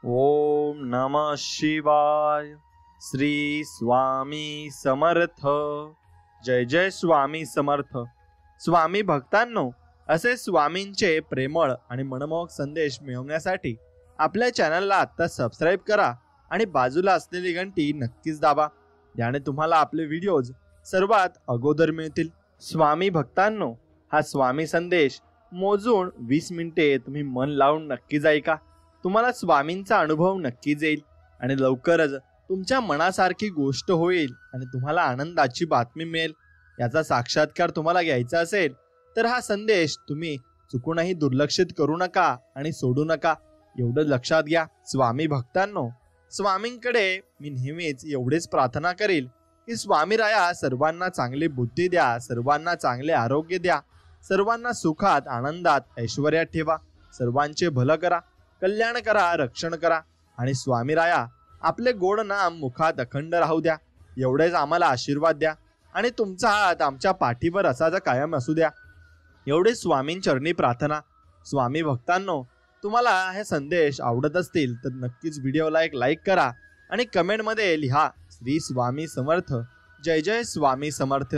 ओम नमः शिवाय. श्री स्वामी समर्थ. जय जय स्वामी समर्थ. स्वामी भक्तांनो, असे स्वामींचे प्रेमळ आणि मनमोहक संदेश मिळवण्यासाठी आपल्या चॅनलला आत्ता सबस्क्राईब करा आणि बाजूला असलेली घंटी नक्कीच दाबा. याने तुम्हाला आपले व्हिडिओज सर्वात अगोदर मिळतील. स्वामी भक्तांनो, हा स्वामी संदेश मोजून 20 मिनिटे तुम्ही मन लावून नक्कीच ऐका. तुम्हाला स्वामींचा अनुभव नक्कीच येईल आणि लवकरच तुमच्या मनासारखी गोष्ट होईल आणि तुम्हाला आनंदाची बातमी मिळेल. याचा साक्षात्कार तुम्हाला घ्यायचा असेल तर हा संदेश तुम्ही चुकूनही दुर्लक्षित करू नका आणि सोडू नका. एवढं लक्षात घ्या. स्वामी भक्तांनो, स्वामींकडे मी नेहमीच एवढेच प्रार्थना करील की स्वामी राया सर्वांना चांगली बुद्धी द्या, सर्वांना चांगले आरोग्य द्या, सर्वांना सुखात आनंदात ऐश्वर्यात ठेवा, सर्वांचे भलं करा, कल्याण करा, रक्षण करा आणि स्वामी राया आपले गोड नाम मुखात अखंड राहू द्या. एवढेच आम्हाला आशीर्वाद द्या आणि तुमचा हात आमच्या पाठीवर असाच कायम असू द्या. एवढे स्वामींचरणी प्रार्थना. स्वामी भक्तांनो, तुम्हाला हे संदेश आवडत असतील तर नक्कीच व्हिडिओला एक लाईक करा आणि कमेंटमध्ये लिहा श्री स्वामी समर्थ. जय जय स्वामी समर्थ.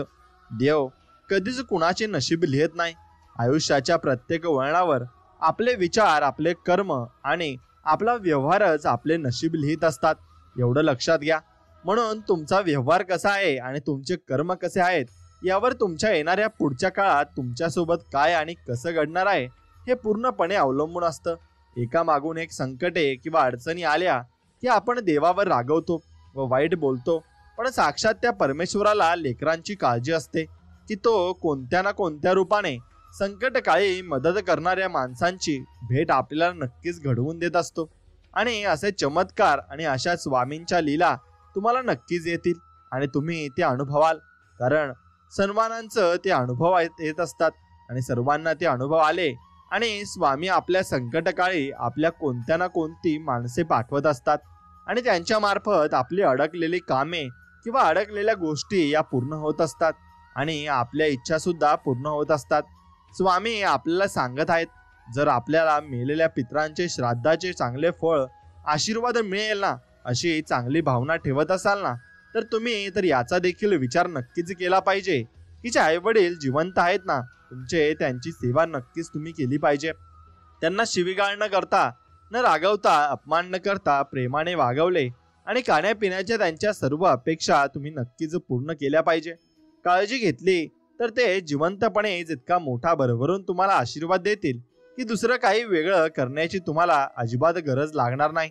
देव कधीच कुणाचे नशीब लिहित नाही. आयुष्याच्या प्रत्येक वळणावर आपले विचार, आपले कर्म आणि आपला व्यवहारच आपले नशीब लिहित असतात. एवढं लक्षात घ्या. म्हणून तुमचा व्यवहार कसा आहे आणि तुमचे कर्म कसे आहेत यावर तुमच्या येणाऱ्या पुढच्या काळात तुमच्यासोबत काय आणि कसं घडणार आहे हे पूर्णपणे अवलंबून असतं. एकामागून एक संकटे किंवा अडचणी आल्या की आपण देवावर रागवतो व वाईट बोलतो, पण साक्षात त्या परमेश्वराला लेकरांची काळजी असते की तो कोणत्या ना कोणत्या रूपाने संकटकाळी मदत करणाऱ्या माणसांची भेट आपल्याला नक्कीच घडवून देत असतो. आणि असे चमत्कार आणि अशा स्वामींच्या लीला तुम्हाला नक्कीच येतील आणि तुम्ही ते अनुभवाल. कारण सर्वांनाच ते अनुभव येत असतात आणि सर्वांना ते अनुभव आले आणि स्वामी आपल्या संकटकाळी आपल्या कोणत्या ना कोणती माणसे पाठवत असतात आणि त्यांच्या मार्फत आपली अडकलेली कामे किंवा अडकलेल्या गोष्टी या पूर्ण होत असतात आणि आपल्या इच्छा सुद्धा पूर्ण होत असतात. स्वामी आपल्याला सांगत आहेत, जर आपल्याला मेलेल्या पितरांचे श्राद्धाचे चांगले फळ आशीर्वाद मिळेल ना, अशी चांगली भावना ठेवत असाल ना, तर तुम्ही तर याचा देखील विचार नक्कीच केला पाहिजे की जे आई वडील जिवंत आहेत ना तुमचे, त्यांची सेवा नक्कीच तुम्ही केली पाहिजे. त्यांना शिवीगाळ न करता, न रागवता, अपमान न करता प्रेमाने वागवले आणि खाण्यापिण्याच्या त्यांच्या सर्व अपेक्षा तुम्ही नक्कीच पूर्ण केल्या पाहिजे. काळजी घेतली तर ते जिवंतपणे जितका मोठा भरभरून तुम्हाला आशीर्वाद देतील की दुसरं काही वेगळं करण्याची तुम्हाला अजिबात गरज लागणार नाही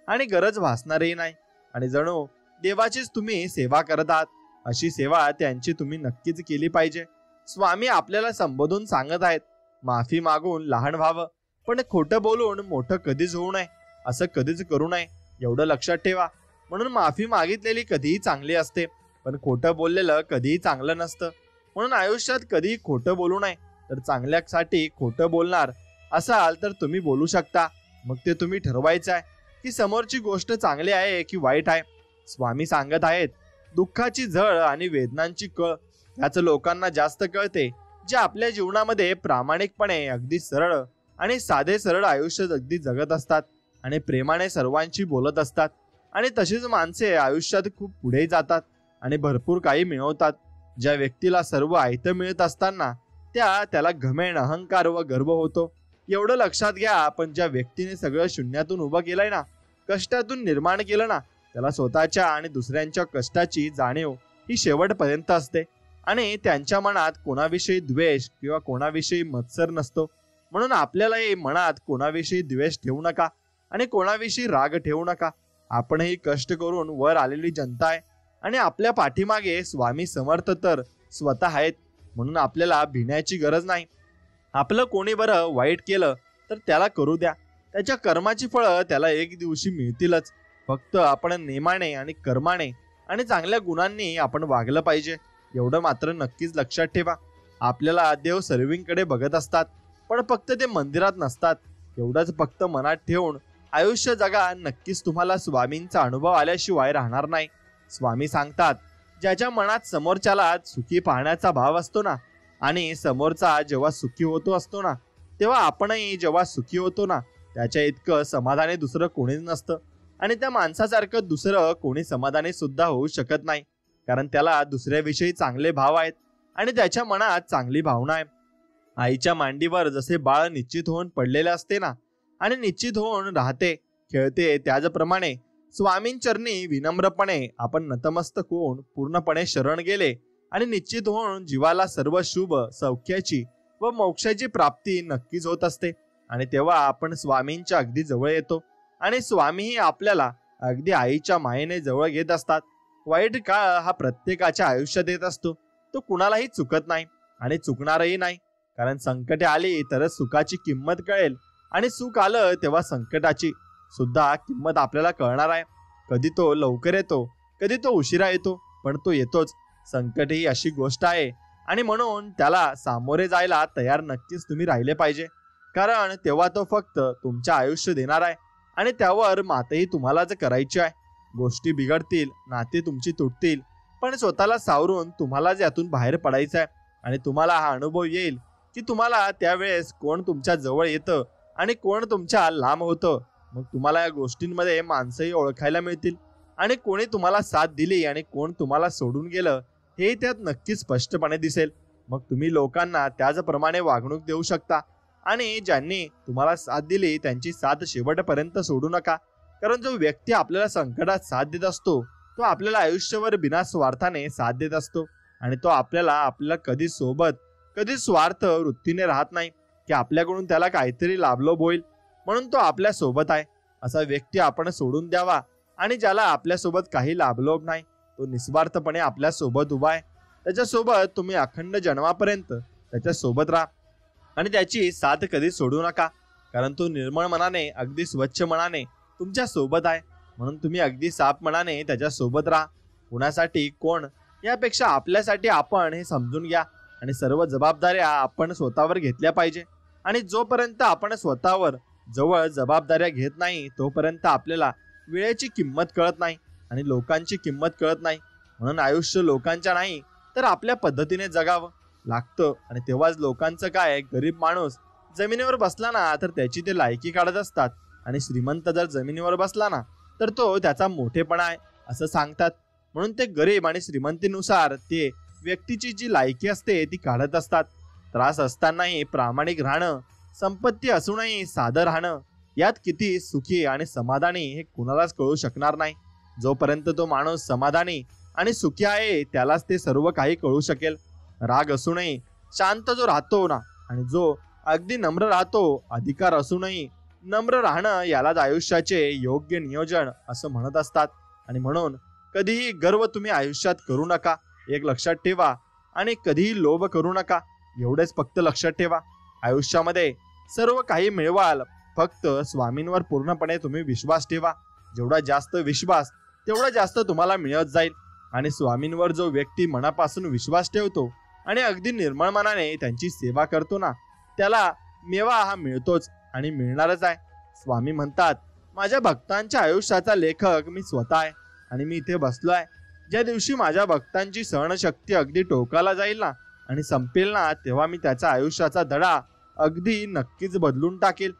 आणि गरज भासणारही नाही. आणि जणू देवाचीच तुम्ही सेवा करत आहात, अशी सेवा त्यांची तुम्ही नक्कीच केली पाहिजे. स्वामी आपल्याला संबोधून सांगत आहेत, माफी मागून लहान व्हावं, पण खोटं बोलून मोठं कधीच होऊ नये, असं कधीच करू नये. एवढं लक्षात ठेवा. म्हणून माफी मागितलेली कधीही चांगली असते, पण खोटं बोललेलं कधीही चांगलं नसतं. म्हणून आयुष्यात कधीही खोटं बोलू नये. तर चांगल्यासाठी खोटं बोलणार असाल तर तुम्ही बोलू शकता. मग ते तुम्ही ठरवायचं आहे की समोरची गोष्ट चांगली आहे की वाईट आहे. स्वामी सांगत आहेत, दुःखाची झळ आणि वेदनांची कळ याच लोकांना जास्त कळते जे आपल्या जीवनामध्ये प्रामाणिकपणे अगदी सरळ आणि साधे सरळ आयुष्य अगदी जगत असतात आणि प्रेमाने सर्वांशी बोलत असतात. आणि तशीच माणसे आयुष्यात खूप पुढे जातात आणि भरपूर काही मिळवतात. ज्या व्यक्तीला सर्व आयतं मिळत असताना त्याला घमेंड, अहंकार व गर्व होतो. एवढं लक्षात घ्या. पण ज्या व्यक्तीने सगळं शून्यातून उभं केलंय ना, कष्टातून निर्माण केलं ना, त्याला स्वतःच्या आणि दुसऱ्यांच्या कष्टाची जाणीव ही शेवटपर्यंत असते आणि त्यांच्या मनात कोणाविषयी द्वेष किंवा कोणाविषयी मत्सर नसतो. म्हणून आपल्यालाही मनात कोणाविषयी द्वेष ठेवू नका आणि कोणाविषयी राग ठेवू नका. आपणही कष्ट करून वर आलेली जनता आहे आणि आपल्या पाठीमागे स्वामी समर्थ तर स्वतः आहेत. म्हणून आपल्याला भिण्याची गरज नाही. आपलं कोणी बरं वाईट केलं तर त्याला करू द्या. त्याच्या कर्माची फळं त्याला एक दिवशी मिळतीलच. फक्त आपण नेमाने आणि कर्माने आणि चांगल्या गुणांनी आपण वागलं पाहिजे. एवढं मात्र नक्कीच लक्षात ठेवा. आपल्याला देव सर्वींकडे बघत असतात, पण फक्त ते मंदिरात नसतात. एवढंच फक्त मनात ठेवून आयुष्य जगा. नक्कीच तुम्हाला स्वामींचा अनुभव आल्याशिवाय राहणार नाही. स्वामी सांगतात, ज्याच्या मनात समोरच्याला सुखी पाहण्याचा भाव असतो ना आणि समोरचा जेव्हा सुखी होतो असतो ना, तेव्हा आपणही जेव्हा सुखी होतो ना, त्याच्या इतकं समाधानी दुसरं कोणीच नसतं आणि त्या माणसासारखं दुसरं कोणी समाधानी सुद्धा होऊ शकत नाही, कारण त्याला दुसऱ्याविषयी चांगले भाव आहेत आणि त्याच्या मनात चांगली भावना आहे. आईच्या मांडीवर जसे बाळ निश्चित होऊन पडलेले असते ना आणि निश्चित होऊन राहते खेळते, त्याचप्रमाणे स्वामींचरणी विनम्रपणे आपण नतमस्तक होऊन पूर्णपणे शरण गेले आणि निश्चित होऊन जीवाला सर्व शुभ सौख्याची व मोक्षाची प्राप्ती नक्कीच होत असते. आणि तेव्हा आपण स्वामींच्या अगदी जवळ येतो आणि स्वामीही आपल्याला अगदी आईच्या मायेने जवळ घेत असतात. वाईट काळ हा प्रत्येकाच्या आयुष्यात येत असतो, तो कुणालाही चुकत नाही आणि चुकणारही नाही, कारण संकटे आली तरच सुखाची किंमत कळेल आणि सुख आलं तेव्हा संकटाची सुद्धा किंमत आपल्याला कळणार आहे. कधी तो लवकर येतो, कधी तो उशिरा येतो, पण तो येतोच. संकट ही अशी गोष्ट आहे आणि म्हणून त्याला सामोरे जायला तयार नक्कीच तुम्ही राहिले पाहिजे, कारण तेव्हा तो फक्त तुमचे आयुष्य देणार आहे आणि त्यावर मातही तुम्हालाच करायची आहे. गोष्टी बिघडतील, नाती तुमची तुटतील, पण स्वतःला सावरून तुम्हालाच यातून बाहेर पडायचं आहे. आणि तुम्हाला हा अनुभव येईल की तुम्हाला त्यावेळेस कोण तुमच्या जवळ येतं आणि कोण तुमच्या लांब होतं. मग तुम्हाला या गोष्टींमध्ये माणसंही ओळखायला मिळतील आणि कोणी तुम्हाला साथ दिली आणि कोण तुम्हाला सोडून गेलं हे त्यात नक्कीच स्पष्टपणे दिसेल. मग तुम्ही लोकांना त्याचप्रमाणे वागणूक देऊ शकता आणि ज्यांनी तुम्हाला साथ दिली त्यांची साथ शेवटपर्यंत सोडू नका, कारण जो व्यक्ती आपल्याला संकटात साथ देत असतो तो आपल्याला आयुष्यभर बिना स्वार्थाने साथ देत असतो आणि तो आपल्याला कधी सोबत कधी स्वार्थ वृत्तीने राहत नाही की आपल्याकडून त्याला काहीतरी लाभलोभ होईल म्हणून तो आपल्या सोबत आहे. असा व्यक्ती आपण सोडून द्यावा आणि ज्याला आपल्यासोबत काही लाभलोभ नाही, तो निस्वार्थपणे आपल्या सोबत उभा आहे. त्याच्यासोबत तुम्ही अखंड जन्मापर्यंत त्याच्या सोबत राहा आणि त्याची साथ कधी सोडू नका, कारण तो निर्मळ मनाने अगदी स्वच्छ मनाने तुमच्या सोबत आहे. म्हणून तुम्ही अगदी साफ मनाने त्याच्या सोबत राहा. कुणासाठी कोण यापेक्षा आपल्यासाठी आपण हे समजून घ्या आणि सर्व जबाबदाऱ्या आपण स्वतःवर घेतल्या पाहिजे. आणि जोपर्यंत आपण स्वतःवर जवळ जबाबदाऱ्या घेत नाही तोपर्यंत आपल्याला वेळेची किंमत कळत नाही आणि लोकांची किंमत कळत नाही. म्हणून आयुष्य लोकांच्या नाही तर आपल्या पद्धतीने जगावं लागतं. आणि तेव्हाच लोकांचं काय, गरीब माणूस जमिनीवर बसला ना तर त्याची ते लायकी काढत असतात आणि श्रीमंत जर जमिनीवर बसला ना तर तो त्याचा मोठेपणा आहे असं सांगतात. म्हणून ते गरीब आणि श्रीमंतीनुसार ते व्यक्तीची जी लायकी असते ती काढत असतात. त्रास असतानाही प्रामाणिक राहणं, संपत्ती असूनही साधं राहणं, यात किती सुखी आणि समाधानी हे कुणालाच कळू शकणार नाही. जोपर्यंत तो माणूस समाधानी आणि सुखी आहे त्यालाच ते सर्व काही कळू शकेल. राग असूनही शांत जो राहतो ना आणि जो अगदी नम्र राहतो, अधिकार असूनही नम्र राहणं, यालाच आयुष्याचे योग्य नियोजन असं म्हणत असतात. आणि म्हणून कधीही गर्व तुम्ही आयुष्यात करू नका, एक लक्षात ठेवा, आणि कधीही लोभ करू नका. एवढेच फक्त लक्षात ठेवा, आयुष्यामध्ये सर्व काही मिळवाल, फक्त स्वामींवर पूर्णपणे तुम्ही विश्वास ठेवा. जेवढा जास्त विश्वास तेवढा जास्त तुम्हाला मिळत जाईल. आणि स्वामींवर जो व्यक्ती मनापासून विश्वास ठेवतो आणि अगदी निर्मळ मनाने त्यांची सेवा करतो ना त्याला मेवा हा मिळतोच आणि मिळणारच आहे. स्वामी म्हणतात, माझ्या भक्तांच्या आयुष्याचा लेखक मी स्वतः आहे आणि मी इथे बसलो आहे. ज्या दिवशी माझ्या भक्तांची सहनशक्ती अगदी टोकाला जाईल ना आणि संपेल ना तेव्हा मी त्याच्या आयुष्याचा धडा अगदी नक्कीच बदलून टाकेल.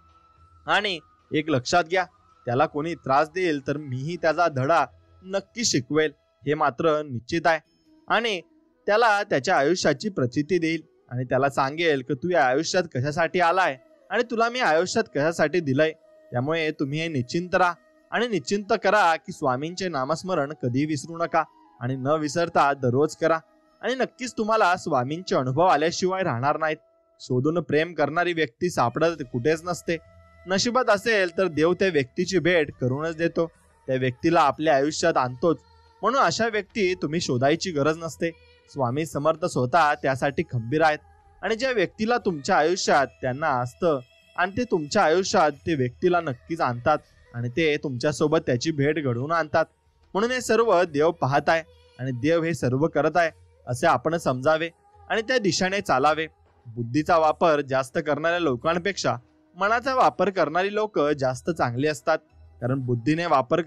आणि एक लक्षात घ्या, त्याला कोणी त्रास देईल तर मीही त्याचा धडा नक्की शिकवेल, हे मात्र निश्चित आहे. आणि त्याला त्याच्या आयुष्याची प्रचिती देईल आणि त्याला सांगेल की तू या आयुष्यात कशासाठी आलाय आणि तुला मी आयुष्यात कशासाठी दिलंय. त्यामुळे तुम्ही हे निश्चिंत राहा आणि निश्चिंत करा की स्वामींचे नामस्मरण कधी विसरू नका आणि न विसरता दररोज करा. आणि नक्कीच तुम्हाला स्वामींचे अनुभव आल्याशिवाय राहणार नाहीत. शोधून प्रेम करणारी व्यक्ती सापडत कुठेच नसते. नशिबात असेल तर देव त्या व्यक्तीची भेट करूनच देतो, त्या व्यक्तीला आपल्या आयुष्यात आणतोच. म्हणून अशा व्यक्ती तुम्ही शोधायची गरज नसते. स्वामी समर्थ स्वतः त्यासाठी खंबीर आहेत. आणि ज्या व्यक्तीला तुमच्या आयुष्यात त्यांना असतं आणि ते तुमच्या आयुष्यात ते व्यक्तीला नक्कीच आणतात आणि ते तुमच्यासोबत त्याची भेट घडवून आणतात. म्हणून हे सर्व देव पाहत आहे आणि देव हे सर्व करत आहे असे आपण समजावे आणि त्या दिशेने चालावे. बुद्धीचा वापर जास्त करणाऱ्या लोकांपेक्षा मनाचा वापर करणारी लोक जास्त चांगली असतात, कारण बुद्धीचा वापर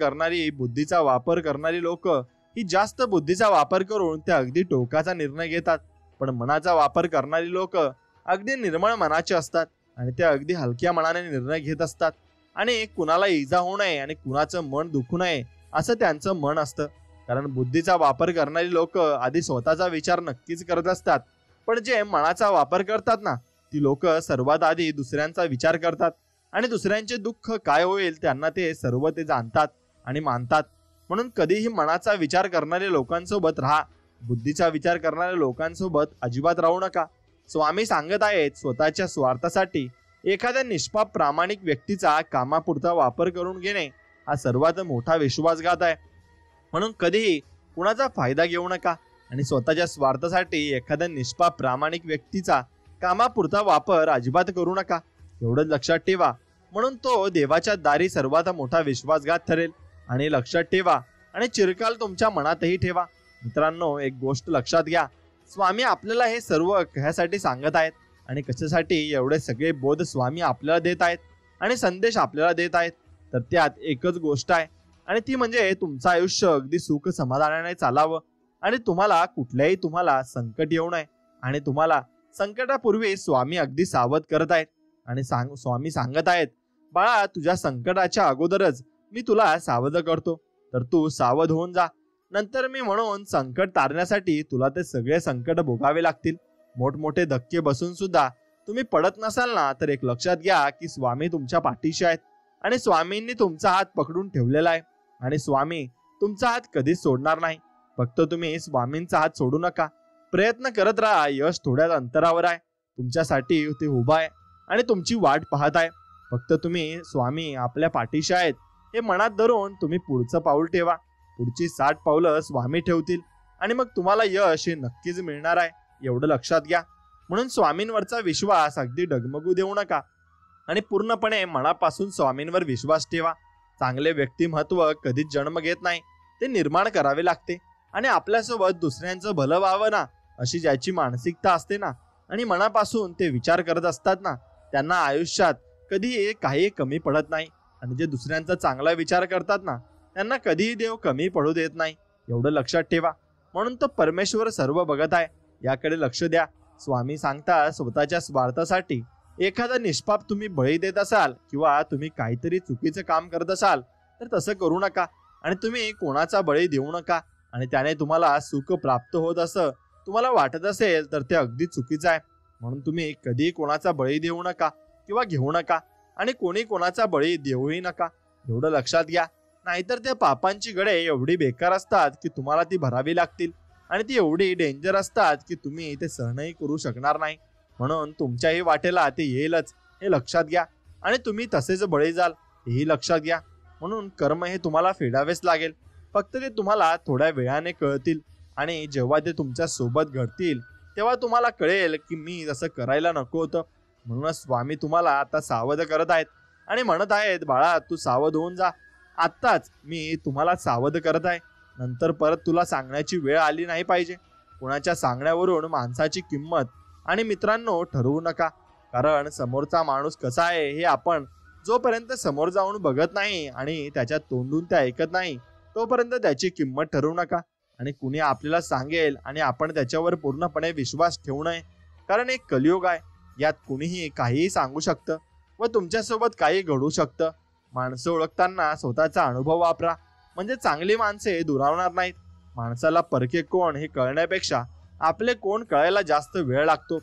करणारी लोक ही जास्त बुद्धीचा वापर करून ते अगदी टोकाचा निर्णय घेतात. पण मनाचा वापर करणारी लोक अगदी निर्मळ मनाचे असतात आणि ते अगदी हलक्या मनाने निर्णय घेत असतात. आणि कुणाला इजा होऊ नये आणि कुणाचं मन दुखू नये असं त्यांचं मन असतं. कारण बुद्धीचा वापर करणारी लोक आधी स्वतःचा विचार नक्कीच करत असतात, पण जे मनाचा वापर करतात ना ती लोक सर्वात आधी दुसऱ्यांचा विचार करतात आणि दुसऱ्यांचे दुःख काय होईल त्यांना ते सर्व ते जाणतात आणि मानतात. म्हणून कधीही मनाचा विचार करणाऱ्या लोकांसोबत राहा, बुद्धीचा विचार करणाऱ्या लोकांसोबत अजिबात राहू नका. स्वामी सांगत आहेत स्वतःच्या स्वार्थासाठी एखाद्या निष्पाप प्रामाणिक व्यक्तीचा कामापुरता वापर करून घेणे हा सर्वात मोठा विश्वासघात आहे. म्हणून कधीही कुणाचा फायदा घेऊ नका आणि स्वतःच्या स्वार्थासाठी एखाद्या निष्पाप प्रामाणिक व्यक्तीचा कामापुरता वापर अजिबात करू नका. एवढंच लक्षात ठेवा. म्हणून तो देवाच्या दारी सर्वात मोठा विश्वासघात ठरेल. आणि लक्षात ठेवा आणि चिरकाल तुमच्या मनातही ठेवा. मित्रांनो, एक गोष्ट लक्षात घ्या, स्वामी आपल्याला हे सर्व कशासाठी सांगत आहेत आणि कशासाठी एवढे सगळे बोध स्वामी आपल्याला देत आहेत आणि संदेश आपल्याला देत आहेत. तर त्यात एकच गोष्ट आहे आणि ती म्हणजे तुमचं आयुष्य अगदी सुख समाधानाने चालावं आणि तुम्हाला संकट येऊ नये. आणि तुम्हाला संकटापूर्वी स्वामी अगदी सावध करत आहेत आणि स्वामी सांगत आहेत, बाळा तुझ्या संकटाच्या अगोदरच मी तुला सावध करतो, तर तू सावध होऊन जा. नंतर मी म्हणून संकट तारण्यासाठी तुला ते सगळे संकट भोगावे लागतील. मोठमोठे धक्के बसून सुद्धा तुम्ही पडत नसाल ना, तर एक लक्षात घ्या की स्वामी तुमच्या पाठीशी आहेत आणि स्वामींनी तुमचा हात पकडून ठेवलेला आहे आणि स्वामी तुमचा हात कधीच सोडणार नाही. फक्त तुम्ही स्वामींचा हात सोडू नका. प्रयत्न करत राहा. यश थोड्याच अंतरावर आहे. तुमच्यासाठी ते उभा आहे आणि तुमची वाट पाहत आहे. फक्त तुम्ही स्वामी आपल्या पाठीशी आहेत हे मनात धरून तुम्ही पुढचं पाऊल ठेवा. पुढची 60 पावलं स्वामी ठेवतील आणि मग तुम्हाला यश हे नक्कीच मिळणार आहे. एवढं लक्षात घ्या. म्हणून स्वामींवरचा विश्वास अगदी डगमगू देऊ नका आणि पूर्णपणे मनापासून स्वामींवर विश्वास ठेवा. चांगले व्यक्तिमत्व कधीच जन्म घेत नाही, ते निर्माण करावे लागते. आणि आपल्यासोबत दुसऱ्यांचं भलं व्हावं ना अशी ज्याची मानसिकता असते ना आणि मनापासून ते विचार करत असतात ना, त्यांना आयुष्यात कधी काही कमी पडत नाही. आणि जे दुसऱ्यांचा चांगला विचार करतात ना त्यांना कधीही देव कमी पडू देत नाही. एवढं लक्षात ठेवा. म्हणून तो परमेश्वर सर्व बघत आहे, याकडे लक्ष द्या. स्वामी सांगता स्वतःच्या स्वार्थासाठी एखादा निष्पाप तुम्ही बळी देत असाल किंवा तुम्ही काहीतरी चुकीचं काम करत असाल तर तसं करू नका आणि तुम्ही कोणाचा बळी देऊ नका. आणि त्याने तुम्हाला सुख प्राप्त होत असं तुम्हाला वाटत असेल तर ते अगदी चुकीचं आहे. म्हणून तुम्ही कधीही कोणाचा बळी देऊ नका किंवा घेऊ नका आणि कोणी कोणाचा बळी देऊही नका. एवढं लक्षात घ्या. नाहीतर त्या पापांची गडे एवढी बेकार असतात की तुम्हाला ती भरावी लागतील आणि ती एवढी डेंजर असतात की तुम्ही ते सहनही करू शकणार नाही. म्हणून तुमच्याही वाटेला ते येईलच हे लक्षात घ्या आणि तुम्ही तसेच बळी जाल हेही लक्षात घ्या. म्हणून कर्म हे तुम्हाला फेडावेच लागेल. फक्त ते तुम्हाला थोड्या वेळाने कळतील आणि जेव्हा ते तुमच्या सोबत घडतील तेव्हा तुम्हाला कळेल की मी तसं करायला नको होतं. म्हणूनच स्वामी तुम्हाला आता सावध करत आहेत आणि म्हणत आहेत, बाळा तू सावध होऊन जा. आत्ताच मी तुम्हाला सावध करत आहे, नंतर परत तुला सांगण्याची वेळ आली नाही पाहिजे. कोणाच्या सांगण्यावरून माणसाची किंमत आणि मित्रांनो ठरवू नका. कारण समोरचा माणूस कसा आहे हे आपण जोपर्यंत समोर जाऊन बघत नाही आणि त्याच्या तोंडून ते ऐकत नाही तोपर्यंत त्याची किंमत ठरवू नका. आणि कुणी आपल्याला सांगेल आणि आपण त्याच्यावर पूर्णपणे विश्वास ठेवू नये. कारण एक कलियुग आहे, यात कुणीही काहीही सांगू शकतं व तुमच्यासोबत काही घडू शकतं. माणसं ओळखताना स्वतःचा अनुभव वापरा, म्हणजे चांगली माणसे दुरावणार नाहीत. माणसाला परके कोण हे कळण्यापेक्षा आपले कोण कळायला जास्त वेळ लागतो.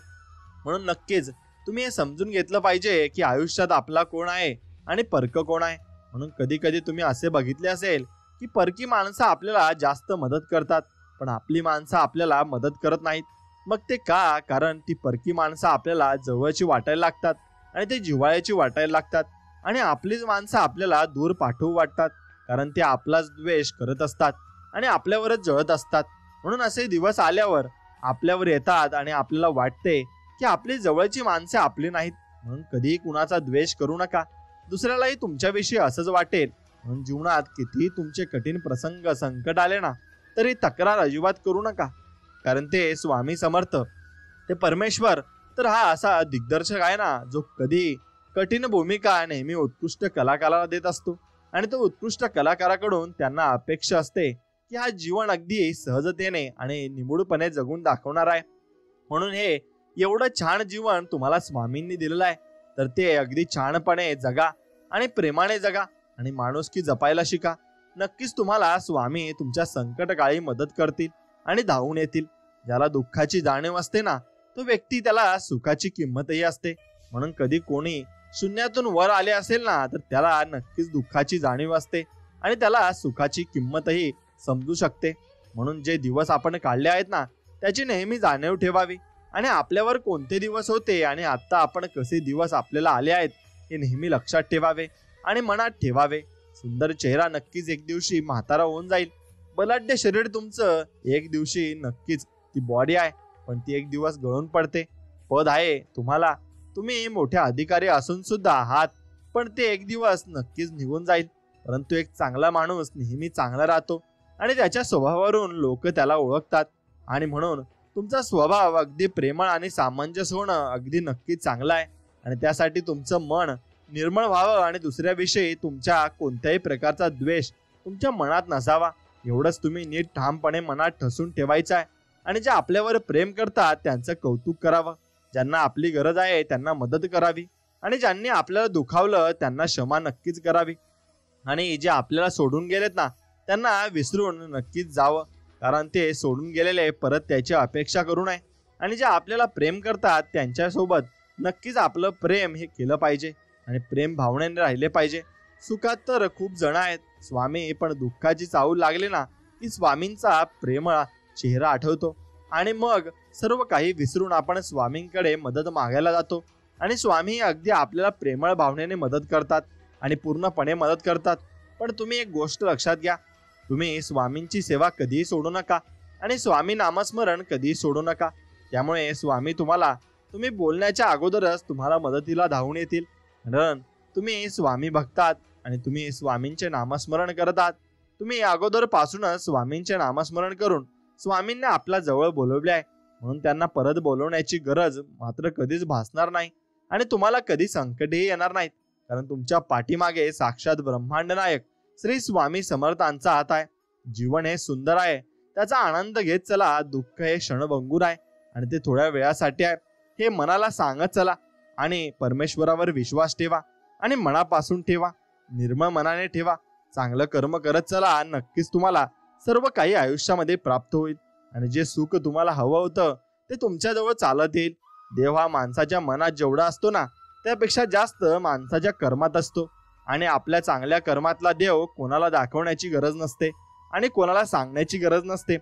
म्हणून नक्कीच तुम्ही हे समजून घेतलं पाहिजे की आयुष्यात आपला कोण आहे आणि परक कोण आहे. म्हणून कधी कधी तुम्ही असे बघितले असेल की परकी माणसं आपल्याला जास्त मदत करतात पण आपली माणसं आपल्याला मदत करत नाहीत. मग ते का? कारण ती परकी माणसं आपल्याला जवळची वाटायला लागतात आणि ते जिव्हाळ्याची वाटायला लागतात आणि आपलीच माणसं आपल्याला दूर पाठवू वाटतात कारण ते आपलाच द्वेष करत असतात आणि आपल्यावरच जळत असतात. म्हणून असे दिवस आल्यावर आपल्यावर येतात आणि आपल्याला वाटते की आपली जवळची माणसे आपली नाहीत. म्हणून कधीही कुणाचा द्वेष करू नका. दुसऱ्यालाही तुमच्याविषयी असंच वाटेल. म्हणून जीवनात कितीही तुमचे कठीण प्रसंग संकट आले ना तरी तक्रार अजिबात करू नका. कारण ते स्वामी समर्थ, ते परमेश्वर तर हा असा दिग्दर्शक आहे ना जो कधी कठीण भूमिका नेहमी उत्कृष्ट कलाकाराला देत असतो आणि तो उत्कृष्ट कलाकाराकडून त्यांना अपेक्षा असते की हा जीवन अगदी सहजतेने आणि निमूळपणे जगून दाखवणार आहे. म्हणून हे एवढं छान जीवन तुम्हाला स्वामींनी दिलेलं आहे तर ते अगदी छानपणे जगा आणि प्रेमाने जगा आणि माणुसकी जपायला शिका. नक्कीच तुम्हाला स्वामी तुमच्या संकटकाळी मदत करतील आणि धावून येतील. ज्याला दुःखाची जाणीव असते ना, तो व्यक्ती त्याला सुखाची किंमतही असते. म्हणून कधी कोणी शून्यातून वर आले असेल ना, तर त्याला नक्कीच दुःखाची जाणीव असते आणि त्याला सुखाची किंमतही समजू शकते. म्हणून जे दिवस आपण काढले आहेत ना, त्याची नेहमी जाणीव ठेवावी आणि आपल्यावर कोणते दिवस होते आणि आता आपण कसे दिवस आपल्याला आले आहेत हे नेहमी लक्षात ठेवावे आणि मनात ठेवावे. सुंदर चेहरा नक्कीच एक दिवशी म्हातारा होऊन जाईल. बलाढ्य शरीर तुमचं एक दिवशी नक्कीच, ती बॉडी आहे पण ती एक दिवस गळून पडते. पद आहे तुम्हाला, तुम्ही मोठे अधिकारी असून सुद्धा आहात, पण ते एक दिवस नक्कीच निघून जाईल. परंतु एक चांगला माणूस नेहमी चांगला राहतो आणि त्याच्या स्वभावावरून लोक त्याला ओळखतात. आणि म्हणून तुमचा स्वभाव अगदी प्रेमळ आणि सामंजस्य होणं अगदी नक्कीच चांगलं आहे. आणि त्यासाठी तुमचं मन निर्मळ व्हावं आणि दुसऱ्याविषयी तुमच्या कोणत्याही प्रकारचा द्वेष तुमच्या मनात नसावा. एवढंच तुम्ही नीट ठामपणे मनात ठसून ठेवायचं आहे. आणि जे आपल्यावर प्रेम करतात त्यांचं कौतुक करावं. ज्यांना आपली गरज आहे त्यांना मदत करावी आणि ज्यांनी आपल्याला दुखावलं त्यांना क्षमा नक्कीच करावी. आणि जे आपल्याला सोडून गेलेत ना, त्यांना विसरून नक्कीच जावं, कारण ते सोडून गेलेले परत त्याची अपेक्षा करू नये. आणि जे आपल्याला प्रेम करतात त्यांच्यासोबत नक्कीच आपलं प्रेम हे केलं पाहिजे आणि प्रेम भावनेने राहिले पाहिजे. सुखात तर खूप जण आहेत स्वामी, पण दुःखाची चाहूल लागली ना की स्वामींचा प्रेमळ चेहरा आठवतो आणि मग सर्व काही विसरून आपण स्वामींकडे मदत मागायला जातो. आणि स्वामी अगदी आपल्याला प्रेमळ भावनेने मदत करतात आणि पूर्णपणे मदत करतात. पण तुम्ही एक गोष्ट लक्षात घ्या, तुम्ही स्वामींची सेवा कधीही सोडू नका आणि स्वामी नामस्मरण कधीही सोडू नका. त्यामुळे स्वामी तुम्ही बोलण्याच्या अगोदरच तुम्हाला मदतीला धावून येतील. कारण तुम्ही स्वामी भक्तात आणि तुम्ही स्वामींचे नामस्मरण करतात. तुम्ही अगोदरपासूनच स्वामींचे नामस्मरण करून स्वामींना आपल्या जवळ बोलवले आहे, म्हणून त्यांना परत बोलवण्याची गरज मात्र कधीच भासणार नाही आणि तुम्हाला कधी संकटही येणार नाहीत. कारण तुमच्या पाठीमागे साक्षात ब्रह्मांड नायक श्री स्वामी समर्थांचा हात आहे. जीवन हे सुंदर आहे, त्याचा आनंद घेत चला. दुःख हे क्षणभंगूर आहे आणि ते थोड्या वेळासाठी आहे हे मनाला सांगत चला. आणि परमेश्वरावर विश्वास ठेवा आणि मनापासून ठेवा, निर्मळ मनाने ठेवा. चांगलं कर्म करत चला, नक्कीच तुम्हाला सर्व काही आयुष्यामध्ये प्राप्त होईल. आणि जे सुख तुम्हाला हवं होतं ते तुमच्याजवळ चालत येईल. देव हा माणसाच्या मनात जेवढा असतो ना, त्यापेक्षा जास्त माणसाच्या कर्मात असतो. आणि आपल्या चांगल्या कर्मातला देव कोणाला दाखवण्याची गरज नसते आणि कोणाला सांगण्याची गरज नसते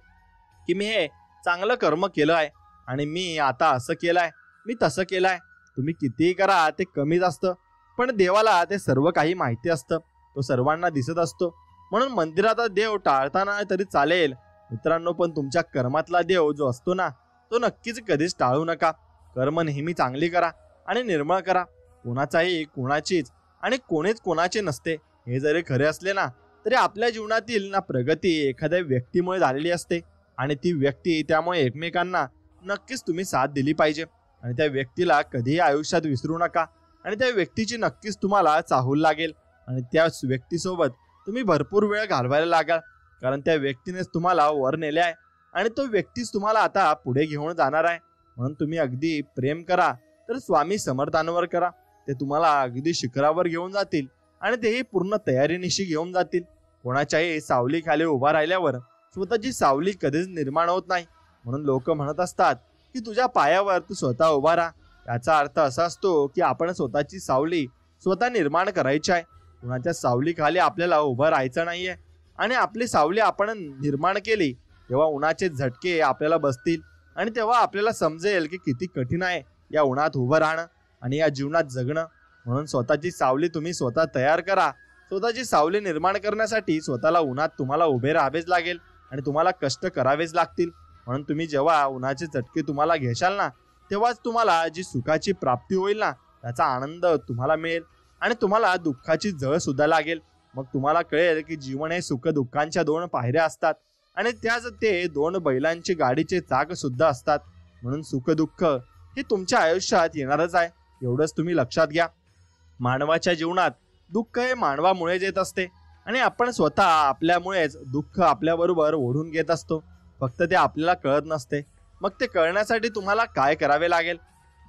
की मी हे चांगलं कर्म केलं आहे आणि मी आता असं केलं आहे, मी तसं केलं आहे. तुम्ही कितीही करा ते कमीच असतं, पण देवाला ते सर्व काही माहिती असतं. तो सर्वांना दिसत असतो. म्हणून मंदिरात देव टाळताना तरी चालेल मित्रांनो, पण तुमच्या कर्मातला देव जो असतो ना, तो नक्कीच कधीच टाळू नका. कर्म नेहमी चांगली करा आणि निर्मळ करा. कोणाचाही कोणाचीच आणि कोणीच कोणाचे नसते हे जरी खरे असले ना, तरी आपल्या जीवनातील ना प्रगती एखाद्या व्यक्तीमुळे झालेली असते आणि ती व्यक्ती त्यामुळे एकमेकांना नक्कीच तुम्ही साथ दिली पाहिजे. आणि त्या व्यक्तीला कधीही आयुष्यात विसरू नका आणि त्या व्यक्तीची नक्कीच तुम्हाला चाहूल लागेल आणि त्या व्यक्तीसोबत तुम्ही भरपूर वेळ घालवायला लागाल. कारण त्या व्यक्तीनेच तुम्हाला वर नेले आहे आणि तो व्यक्तीच तुम्हाला आता पुढे घेऊन जाणार आहे. म्हणून तुम्ही अगदी प्रेम करा तर स्वामी समर्थांवर करा. ते तुम्हाला अगदी शिखरावर घेऊन जातील आणि तेही पूर्ण तयारीनिशी घेऊन जातील. कोणाच्याही सावली खाली उभा राहिल्यावर स्वतःची सावली कधीच निर्माण होत नाही. म्हणून लोक म्हणत असतात की तुझ्या पायावर तू स्वतः उभा राहा. याचा अर्थ असा असतो की आपण स्वतःची सावली स्वतः निर्माण करायची आहे. कुणाच्या सावली खाली आपल्याला उभं राहायचं नाहीये. आणि आपली सावली आपण निर्माण केली तेव्हा उन्हाचे झटके आपल्याला बसतील आणि तेव्हा आपल्याला समजेल की किती कठीण आहे या उन्हात उभं राहणं आणि या जीवनात जगणं. म्हणून स्वतःची सावली तुम्ही स्वतः तयार करा. स्वतःची सावली निर्माण करण्यासाठी स्वतःला उन्हात तुम्हाला उभे राहावेच लागेल आणि तुम्हाला कष्ट करावेच लागतील. म्हणून तुम्ही जेव्हा उन्हाचे चटके तुम्हाला घेशाल ना, तेव्हाच तुम्हाला जी सुखाची प्राप्ती होईल ना, त्याचा आनंद तुम्हाला मिळेल आणि तुम्हाला दुःखाची झळ सुद्धा लागेल. मग तुम्हाला कळेल की जीवन हे सुख दुःखांच्या दोन पायऱ्या असतात आणि त्याच ते दोन बैलांची गाडीचे चाक सुद्धा असतात. म्हणून सुख दुःख हे तुमच्या आयुष्यात येणारच आहे, एवढंच तुम्ही लक्षात घ्या. मानवाच्या जीवनात दुःख हे मानवामुळेच येत असते आणि आपण स्वतः आपल्यामुळेच दुःख आपल्याबरोबर ओढून घेत असतो. फक्त ते आपल्याला कळत नसते. मग ते कळण्यासाठी तुम्हाला काय करावे लागेल?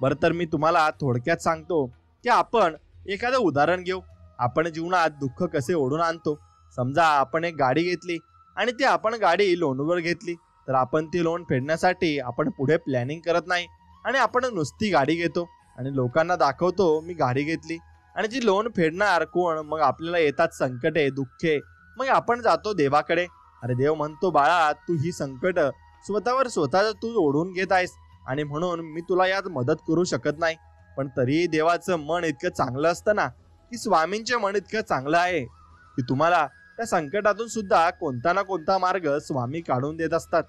बरं, तर मी तुम्हाला थोडक्यात सांगतो की आपण एखादं उदाहरण घेऊ. आपण जीवनात दुःख कसे ओढून आणतो. समजा आपण एक गाडी घेतली आणि ती आपण गाडी लोनवर घेतली, तर आपण ती लोन फेडण्यासाठी आपण पुढे प्लॅनिंग करत नाही आणि आपण नुसती गाडी घेतो आणि लोकांना दाखवतो मी गाडी घेतली. आणि जी लोन फेडणार कोण? मग आपल्याला येतात संकटे, दुःखे. मग आपण जातो देवाकडे. अरे देव म्हणतो, बाळा तू ही संकट स्वतःवर स्वतः तू ओढून घेत आहेस आणि म्हणून मी तुला यात मदत करू शकत नाही. पण तरीही देवाचं मन इतकं चांगलं असतं ना, की स्वामींचे मन इतकं चांगलं आहे की तुम्हाला त्या संकटातून सुद्धा कोणता ना कोणता मार्ग स्वामी काढून देत असतात.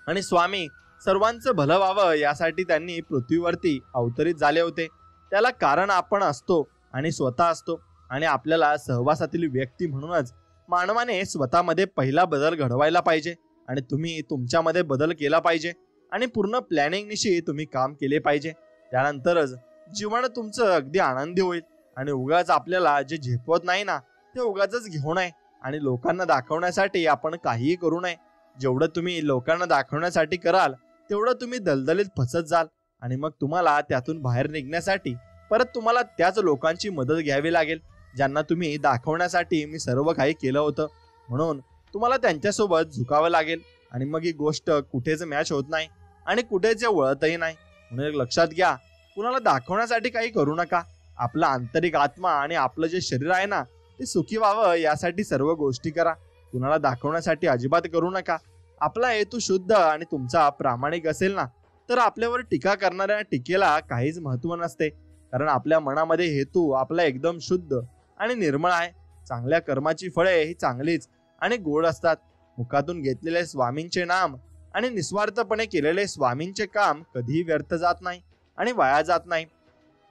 आणि स्वामी सर्वांचं भलं व्हावं यासाठी त्यांनी पृथ्वीवरती अवतरित झाले होते. त्याला कारण आपण असतो आणि स्वतः असतो. आणि आपल्याला सहवासातील व्यक्ती म्हणूनच मानवाने स्वतःमध्ये पहिला बदल घडवायला पाहिजे आणि तुम्ही तुमच्यामध्ये बदल केला पाहिजे आणि पूर्ण प्लॅनिंगनिशी तुम्ही काम केले पाहिजे. त्यानंतरच जीवन तुमचं अगदी आनंदी होईल. आणि उगाच आपल्याला जे झेपवत नाही ना, ते उगाचच घेऊ नये आणि लोकांना दाखवण्यासाठी आपण काहीही करू नये. जेवढं तुम्ही लोकांना दाखवण्यासाठी कराल तेवढं तुम्ही दलदलीत फसत जाल आणि मग तुम्हाला त्यातून बाहेर निघण्यासाठी परत तुम्हाला त्याच लोकांची मदत घ्यावी लागेल ज्यांना तुम्ही दाखवण्यासाठी मी सर्व काही केलं होतं. म्हणून तुम्हाला त्यांच्यासोबत झुकावं लागेल आणि मग ही गोष्ट कुठेच मॅच होत नाही आणि कुठेच वळतही नाही. म्हणून एक लक्षात घ्या, कुणाला दाखवण्यासाठी काही करू नका. आपला आंतरिक आत्मा आणि आपलं जे शरीर आहे ना, ते सुखी व्हावं यासाठी सर्व गोष्टी करा. कुणाला दाखवण्यासाठी अजिबात करू नका. आपला हेतू शुद्ध आणि तुमचा प्रामाणिक असेल ना, तर आपल्यावर टीका करणाऱ्या टीकेला काहीच महत्त्व नसते. कारण आपल्या मनामध्ये हेतू आपला एकदम शुद्ध आणि निर्मळ आहे. चांगल्या कर्माची फळे ही चांगलीच आणि गोड असतात. मुखातून घेतलेले स्वामींचे नाम आणि निस्वार्थपणे केलेले स्वामींचे काम कधीही व्यर्थ जात नाही आणि वाया जात नाही.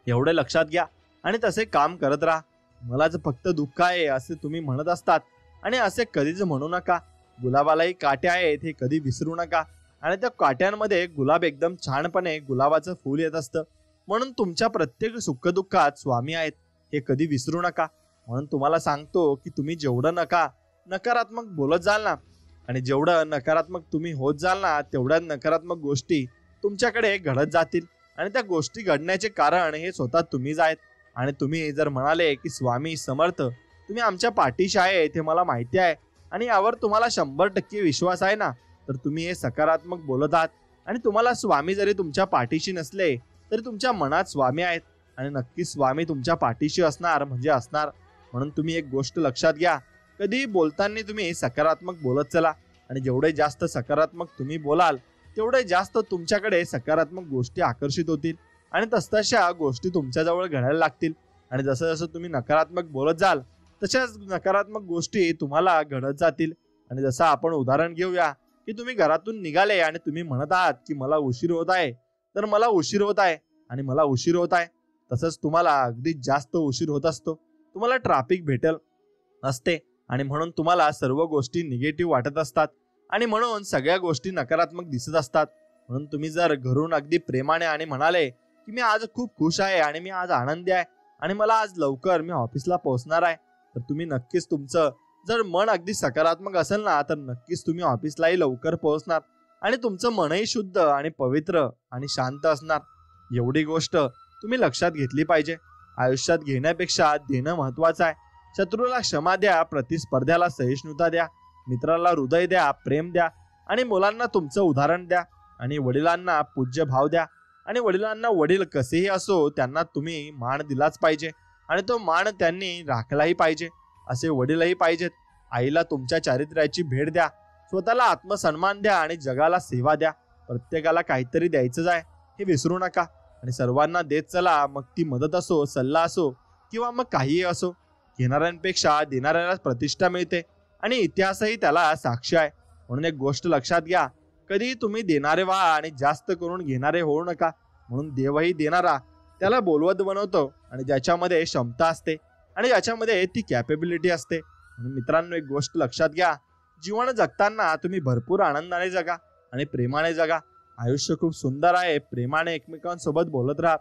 एवढे लक्षात घ्या आणि तसे काम करत राहा. मलाच फक्त दुःख आहे असे तुम्ही म्हणत असतात आणि असे कधीच म्हणू नका. गुलाबालाही काटे आहेत हे कधी विसरू नका आणि त्या काट्यांमध्ये गुलाब एकदम छानपणे गुलाबाचं फूल येत असतं. म्हणून तुमच्या प्रत्येक सुखदुःखात स्वामी आहेत हे कधी विसरू नका. म्हणून तुम्हाला सांगतो की तुम्ही जेवढं नकारात्मक बोलत जाल ना आणि जेवढं नकारात्मक तुम्ही होत जाल ना, तेवढ्या नकारात्मक गोष्टी तुमच्याकडे घडत जातील आणि त्या गोष्टी घडण्याचे कारण हे स्वतः तुम्हीच आहेत. आणि तुम्ही जर म्हणाले की स्वामी समर्थ तुम्ही आमच्या पाठीशी आहे ते मला माहिती आहे आणि यावर तुम्हाला 100% विश्वास आहे ना, तर तुम्ही हे सकारात्मक बोलत आहात. आणि तुम्हाला स्वामी जरी तुमच्या पाठीशी नसले तरी तुमच्या मनात स्वामी आहेत आणि नक्की स्वामी तुमच्या पाठीशी असणार म्हणजे असणार. म्हणून तुम्ही एक गोष्ट लक्षात घ्या, कधी बोलताना तुम्ही सकारात्मक बोलत चला आणि जेवढे जास्त सकारात्मक तुम्ही बोलाल तेवढे जास्त तुमच्याकडे सकारात्मक गोष्टी आकर्षित होतील आणि तसतशा गोष्टी तुमच्याजवळ घडायला लागतील. आणि जसं जसं तुम्ही नकारात्मक बोलत जाल तशाच नकारात्मक गोष्टी तुम्हाला घडत जातील. आणि जसं आपण उदाहरण घेऊया की तुम्ही घरातून निघाले आणि तुम्ही म्हणत आहात की मला उशीर होत आहे, तर मला उशीर होत आहे आणि मला उशीर होत आहे. तसंच तुम्हाला अगदी जास्त उशीर होत असतो, तुम्हाला ट्रॅफिक भेटल असते आणि म्हणून तुम्हाला सर्व गोष्टी निगेटिव्ह वाटत असतात आणि म्हणून सगळ्या गोष्टी नकारात्मक दिसत असतात. म्हणून तुम्ही जर घरून अगदी प्रेमाने आणि म्हणाले की मी आज खूप खुश आहे आणि मी आज आनंदी आहे आणि मला आज लवकर मी ऑफिसला पोहोचणार आहे, तर तुम्ही नक्कीच तुमचं जर मन अगदी सकारात्मक असेल ना, तर नक्कीच तुम्ही ऑफिसलाही लवकर पोहोचणार आणि तुमचं मनही शुद्ध आणि पवित्र आणि शांत असणार. एवढी गोष्ट तुम्ही लक्षात घेतली पाहिजे. आयुष्यात घेण्यापेक्षा देणं महत्वाचं आहे. शत्रूला क्षमा द्या, प्रतिस्पर्ध्याला सहिष्णुता द्या, मित्राला हृदय द्या, प्रेम द्या आणि मुलांना तुमचं उदाहरण द्या आणि वडिलांना पूज्य भाव द्या. आणि वडिलांना वडील कसेही असो त्यांना तुम्ही मान दिलाच पाहिजे आणि तो मान त्यांनी राखलाही पाहिजे. असे वडीलही पाहिजेत. आईला तुमच्या चारित्र्याची भेट द्या, स्वतःला आत्मसन्मान द्या आणि जगाला सेवा द्या. प्रत्येकाला काहीतरी द्यायचंच आहे हे विसरू नका आणि सर्वांना देत चला. मग ती मदत असो, सल्ला असो किंवा मग काहीही असो. घेणाऱ्यांपेक्षा देणाऱ्याला प्रतिष्ठा मिळते आणि इतिहासही त्याला साक्षी आहे. म्हणून एक गोष्ट लक्षात घ्या, कधी तुम्ही देणारे व्हा आणि जास्त करून घेणारे होऊ नका. म्हणून देवही देणारा त्याला बोलवत बनवतो आणि ज्याच्यामध्ये क्षमता असते आणि ज्याच्यामध्ये ती कॅपेबिलिटी असते. म्हणून मित्रांनो एक गोष्ट लक्षात घ्या, जीवन जगताना तुम्ही भरपूर आनंदाने जगा आणि प्रेमाने जगा. आयुष्य खूप सुंदर आहे. प्रेमाने एकमेकांसोबत बोलत राहा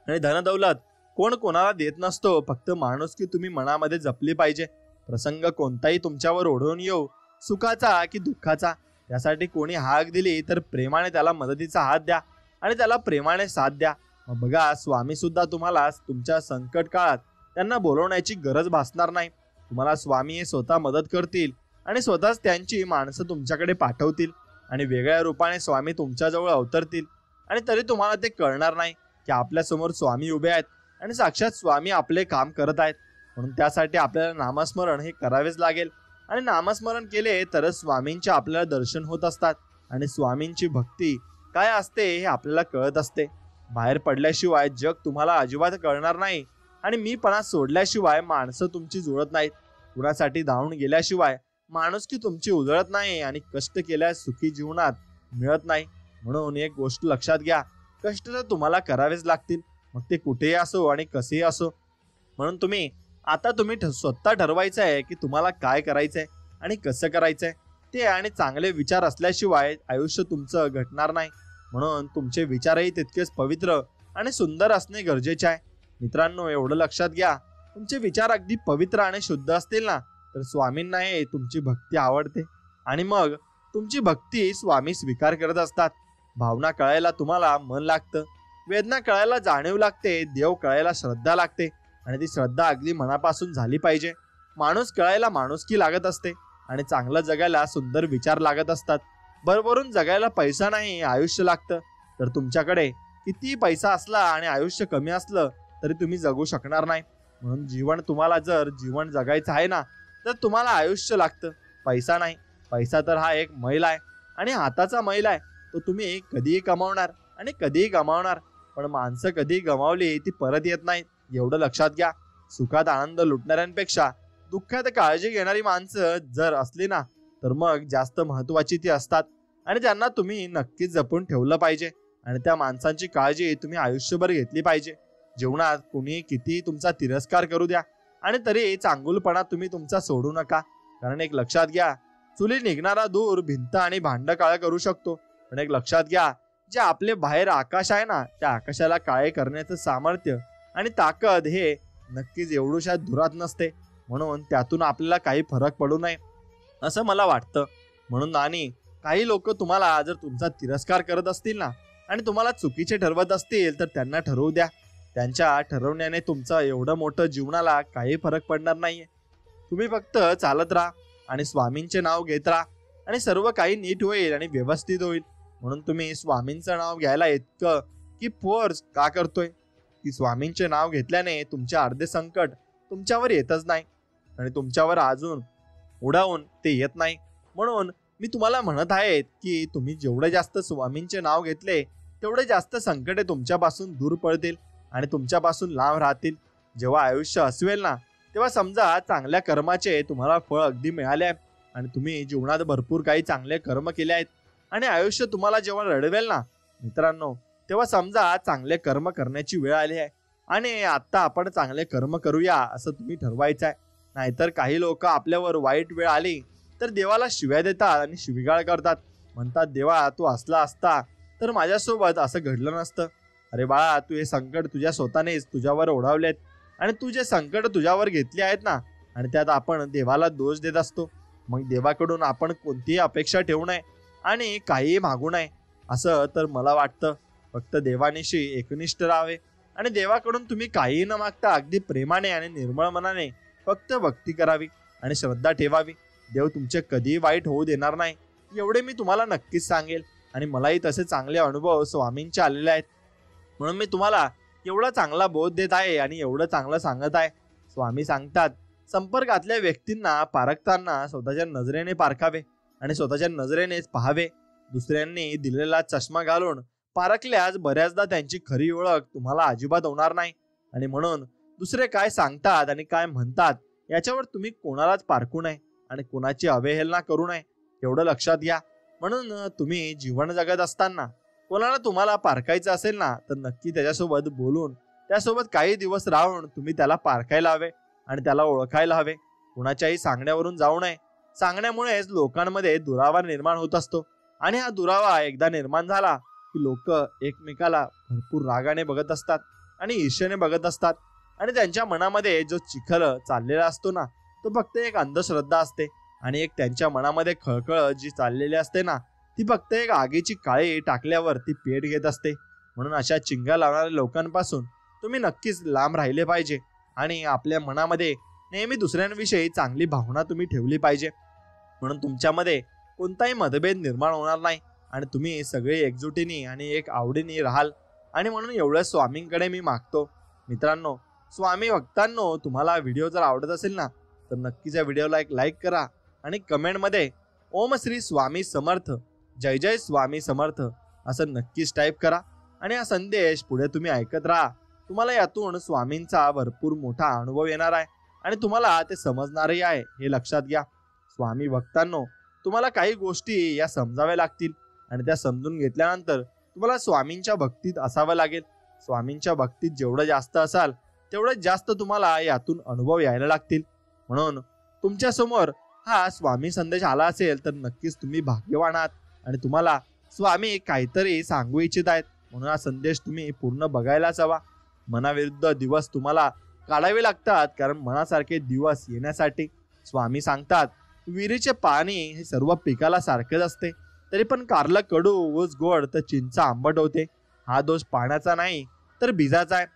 आणि धनदौलत कोण कोणाला देत नसतो, फक्त माणुसकी तुम्ही मनामध्ये जपली पाहिजे. प्रसंग कोणताही तुमच्यावर ओढवून येऊ, सुखाचा की दुःखाचा, त्यासाठी कोणी हाक दिली तर प्रेमाने त्याला मदतीचा हात द्या आणि त्याला प्रेमाने साथ द्या. मग बघा स्वामी सुद्धा तुम्हाला तुमच्या संकट काळात त्यांना बोलवण्याची गरज भासणार नाही. तुम्हाला स्वामी हे स्वतः मदत करतील आणि स्वतःच त्यांची माणसं तुमच्याकडे पाठवतील आणि वेगळ्या रूपाने स्वामी तुमच्याजवळ अवतरतील. आणि तरी तुम्हाला ते कळणार नाही की आपल्यासमोर स्वामी उभे आहेत आणि साक्षात स्वामी आपले काम करत आहेत. म्हणून त्यासाठी आपल्याला नामस्मरण हे करावेच लागेल. आणि नामस्मरण केले तरच स्वामींचे आपल्याला दर्शन होत असतात आणि स्वामींची भक्ती काय असते हे आपल्याला कळत असते. बाहेर पडल्याशिवाय जग तुम्हाला अजिबात कळणार नाही आणि मीपणा सोडल्याशिवाय माणसं तुमची जुळत नाहीत. कुणासाठी धावून गेल्याशिवाय माणुसकी तुमची उजळत नाही आणि कष्ट केल्यास सुखी जीवनात मिळत नाही. म्हणून एक गोष्ट लक्षात घ्या, कष्ट तर तुम्हाला करावेच लागतील, मग ते कुठेही असो आणि कसेही असो. म्हणून तुम्ही स्वतः ठरवायचं आहे की तुम्हाला काय करायचंय आणि कसं करायचंय ते. आणि चांगले विचार असल्याशिवाय आयुष्य तुमचं घटणार नाही. म्हणून तुमचे विचारही तितकेच पवित्र आणि सुंदर असणे गरजेचे आहे. मित्रांनो, एवढं लक्षात घ्या, तुमचे विचार अगदी पवित्र आणि शुद्ध असतील ना तर स्वामींना हे तुमची भक्ती आवडते आणि मग तुमची भक्ती स्वामी स्वीकार करत असतात. भावना कळायला तुम्हाला मन लागतं, वेदना कळायला जाणीव लागते, देव कळायला श्रद्धा लागते आणि ती श्रद्धा अगदी मनापासून झाली पाहिजे. माणूस कळायला माणुसकी लागत असते आणि चांगलं जगायला सुंदर विचार लागत असतात. भरभरून जगायला पैसा नाही, आयुष्य लागतं. तर तुमच्याकडे किती पैसा असला आणि आयुष्य कमी असलं तरी तुम्ही जगू शकणार नाही. म्हणून तुम्हाला जर जीवन जगायचं आहे ना तर तुम्हाला आयुष्य लागतं, पैसा नाही. पैसा तर हा एक मैल आहे आणि हाताचा मैल आहे, तो तुम्ही कधीही कमावणार आणि कधीही गमावणार. पण माणसं कधी गमावली ती परत येत नाहीत, एवढं लक्षात घ्या. सुखात आनंद लुटणाऱ्यांपेक्षा दुःखात काळजी घेणारी माणसं जर असली ना तर मग जास्त महत्वाची ती असतात आणि त्यांना तुम्ही नक्कीच जपून ठेवलं पाहिजे आणि त्या माणसांची काळजी तुम्ही आयुष्यभर घेतली पाहिजे. जीवनात कुणी किती तुमचा तिरस्कार करू द्या आणि तरी चांगुलपणा तुम्ही तुमचा सोडू नका. कारण एक लक्षात घ्या, चुली निघणारा दूर भिंत आणि भांड काळं करू शकतो, पण एक लक्षात घ्या, जे आपले बाहेर आकाश आहे ना त्या आकाशाला काळे करण्याचं सामर्थ्य आणि ताकद हे नक्कीच एवढूशा धुरात नसते. म्हणून त्यातून आपल्याला काही फरक पडू नये असं मला वाटतं. म्हणून आणि काही लोक तुम्हाला जर तुमचा तिरस्कार करत असतील ना आणि तुम्हाला चुकीचे ठरवत असतील तर त्यांना ठरवू द्या. त्यांच्या ठरवण्याने तुमचं एवढं मोठं जीवनाला काही फरक पडणार नाहीये. तुम्ही फक्त चालत राहा आणि स्वामींचे नाव घेत राहा आणि सर्व काही नीट होईल आणि व्यवस्थित होईल. म्हणून तुम्ही स्वामींचं नाव घ्यायला इतकं की फोर्स का करतोय की स्वामींचे नाव घेतल्याने तुमचे अर्धे संकट तुमच्यावर येतच नाही आणि तुमच्यावर अजून उडावून ते येत नाही. म्हणून मी तुम्हाला म्हणत आहे की तुम्ही जेवढे जास्त स्वामींचे नाव घेतले तेवढे जास्त संकटे तुमच्यापासून दूर पळतील आणि तुमच्यापासून लांब राहतील. जेव्हा आयुष्य हसवेल ना तेव्हा समजा चांगल्या कर्माचे तुम्हाला फळ अगदी मिळाले आहे आणि तुम्ही जीवनात भरपूर काही चांगले कर्म केले आहेत. आणि आयुष्य तुम्हाला जेव्हा रडवेल ना मित्रांनो तेव्हा समजा चांगले कर्म करण्याची वेळ आली आहे आणि आता आपण चांगले कर्म करूया असं तुम्ही ठरवायचं आहे. नाहीतर काही लोक आपल्यावर वाईट वेळ आली तर देवाला शिव्या देतात आणि शिवीगाळ करतात. म्हणतात, देवा तू असला असता तर माझ्यासोबत असं घडलं नसतं. अरे बाळा, तू हे संकट तुझ्या स्वतःनेच तुझ्यावर ओढावलेत आणि तू जे संकट तुझ्यावर घेतली आहेत ना आणि त्यात आपण देवाला दोष देत असतो. मग देवाकडून आपण कोणतीही अपेक्षा ठेवू नये आणि काहीही मागू नये असं तर मला वाटतं. फक्त देवानिशी एकनिष्ठ राहावे आणि देवाकडून तुम्ही काहीही न मागता अगदी प्रेमाने आणि निर्मळ मनाने फक्त भक्ती करावी आणि श्रद्धा ठेवावी. देव तुमचे कधीही वाईट होऊ देणार नाही एवढे मी तुम्हाला नक्कीच सांगेल. आणि मलाही तसे चांगले अनुभव स्वामींचे आलेले आहेत. म्हणून मी तुम्हाला एवढा चांगला बोध देत आहे आणि एवढं चांगलं सांगत आहे. स्वामी सांगतात, संपर्कातल्या व्यक्तींना पारखताना स्वतःच्या नजरेने पारखावे आणि स्वतःच्या नजरेनेच पाहावे. दुसऱ्यांनी दिलेला चष्मा घालून पारखल्यास बऱ्याचदा त्यांची खरी ओळख तुम्हाला अजिबात होणार नाही. आणि म्हणून दुसरे काय सांगतात आणि काय म्हणतात याच्यावर तुम्ही कोणालाच पारखू नये आणि कोणाची अवहेलना करू नये एवढं लक्षात घ्या. म्हणून तुम्ही जीवन जगत असताना कोणाला तुम्हाला पारखायचं असेल ना तर नक्की त्याच्यासोबत बोलून त्यासोबत काही दिवस राहून तुम्ही त्याला पारखायला हवे आणि त्याला ओळखायला हवे. कुणाच्याही सांगण्यावरून जाऊ नये. सांगण्यामुळेच लोकांमध्ये दुरावा निर्माण होत असतो आणि हा दुरावा एकदा निर्माण झाला की लोक एकमेकाला भरपूर रागाने बघत असतात आणि ईर्ष्येने बघत असतात आणि त्यांच्या मनामध्ये जो चिखल चाललेला असतो ना तो फक्त एक अंधश्रद्धा असते आणि एक त्यांच्या मनामध्ये खळखळ जी चाललेली असते ना ती फक्त एक आगीची काळी टाकल्यावर ती पेट घेत असते. म्हणून अशा चिंगा लावणाऱ्या लोकांपासून तुम्ही नक्कीच लांब राहिले पाहिजे आणि आपल्या मनामध्ये नेहमी दुसऱ्यांविषयी चांगली भावना तुम्ही ठेवली पाहिजे. म्हणून तुमच्यामध्ये कोणताही मतभेद निर्माण होणार नाही आणि तुम्ही सगळे एकजुटीने आणि एक आवडीने राहाल. आणि म्हणून एवढं स्वामींकडे मी मागतो. मित्रांनो, स्वामी भक्तांनो, तुम्हाला व्हिडिओ जर आवडत असेल ना तर नक्कीच या व्हिडिओला एक लाईक करा आणि कमेंटमध्ये ओम श्री स्वामी समर्थ, जय जय स्वामी समर्थ असं नक्कीच टाईप करा. आणि हा संदेश पुढे तुम्ही ऐकत राहा. तुम्हाला यातून स्वामींचा भरपूर मोठा अनुभव येणार आहे आणि तुम्हाला ते समजणारही आहे, हे लक्षात घ्या. स्वामी भक्तांनो, तुम्हाला काही गोष्टी या समजाव्या लागतील आणि त्या समजून घेतल्यानंतर तुम्हाला स्वामींच्या भक्तीत असावं लागेल. स्वामींच्या भक्तीत जेवढं जास्त असाल तेवढं जास्त तुम्हाला यातून अनुभव यायला लागतील. म्हणून तुमच्या समोर हा स्वामी संदेश आला असेल तर नक्कीच तुम्ही भाग्यवान आहात आणि तुम्हाला स्वामी काहीतरी सांगू इच्छित आहेत. म्हणून हा संदेश तुम्ही पूर्ण बघायलाच हवा. मनाविरुद्ध दिवस तुम्हाला काढावे लागतात, कारण मनासारखे दिवस येण्यासाठी स्वामी सांगतात, विहिरीचे पाणी हे सर्व पिकाला सारखेच असते, तरी पण कारलं कडू, ऊस गोड तर चिंचा आंबट होते. हा दोष पाण्याचा नाही तर बीजाचा आहे.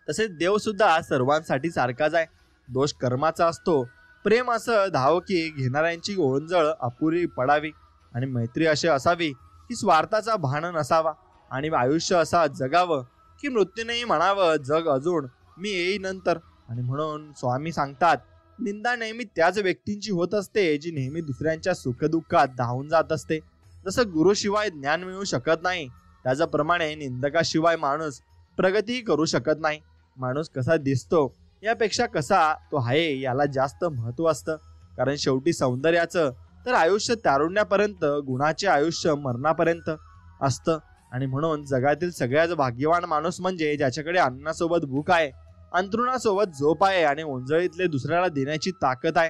तसेच देव सुद्धा सर्वांसाठी सारखाच आहे. दोष कर्माचा असतो. प्रेम असं धावकी घेणाऱ्यांची ओळंजळ अपुरी पडावी आणि मैत्री अशी असावी की स्वार्थाचा भान नसावा आणि आयुष्य असा जगावं की मृत्यूनेही म्हणावं, जग अजून मी येई नंतर. आणि म्हणून स्वामी सांगतात, निंदा नेहमी त्याच व्यक्तींची होत असते जी नेहमी दुसऱ्यांच्या सुखदुःखात धावून जात असते. जसं गुरुशिवाय ज्ञान मिळू शकत नाही त्याच्याप्रमाणे निंदकाशिवाय माणूस प्रगती करू शकत नाही. माणूस कसा दिसतो यापेक्षा कसा तो आहे याला जास्त महत्त्व असतं. कारण शेवटी सौंदर्याचं तर आयुष्य तारुण्यापर्यंत, गुणाचे आयुष्य मरणापर्यंत असतं. आणि म्हणून जगातील सगळ्यात भाग्यवान माणूस म्हणजे ज्याच्याकडे अन्नासोबत भूक आहे, अंथरुणासोबत झोप आहे आणि ओंजळीतले दुसऱ्याला देण्याची ताकद आहे.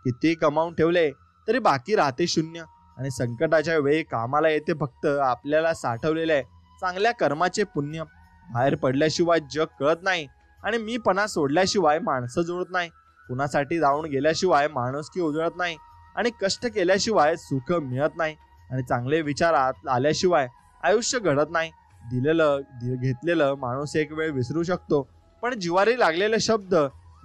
किती कमावून ठेवले तरी बाकी राहते शून्य आणि संकटाच्या वेळी कामाला येते फक्त आपल्याला साठवलेले चांगल्या कर्माचे पुण्य. बाहेर पडल्याशिवाय जग कळत नाही आणि मीपणा सोडल्याशिवाय माणसं जुळत नाही. कुणासाठी जाऊन गेल्याशिवाय माणुसकी उजळत नाही आणि कष्ट केल्याशिवाय सुख मिळत नाही आणि चांगले विचार आल्याशिवाय आयुष्य घडत नाही. दिलेलं घेतलेलं माणूस एक वेळ विसरू शकतो, पण जिवारी लागलेले शब्द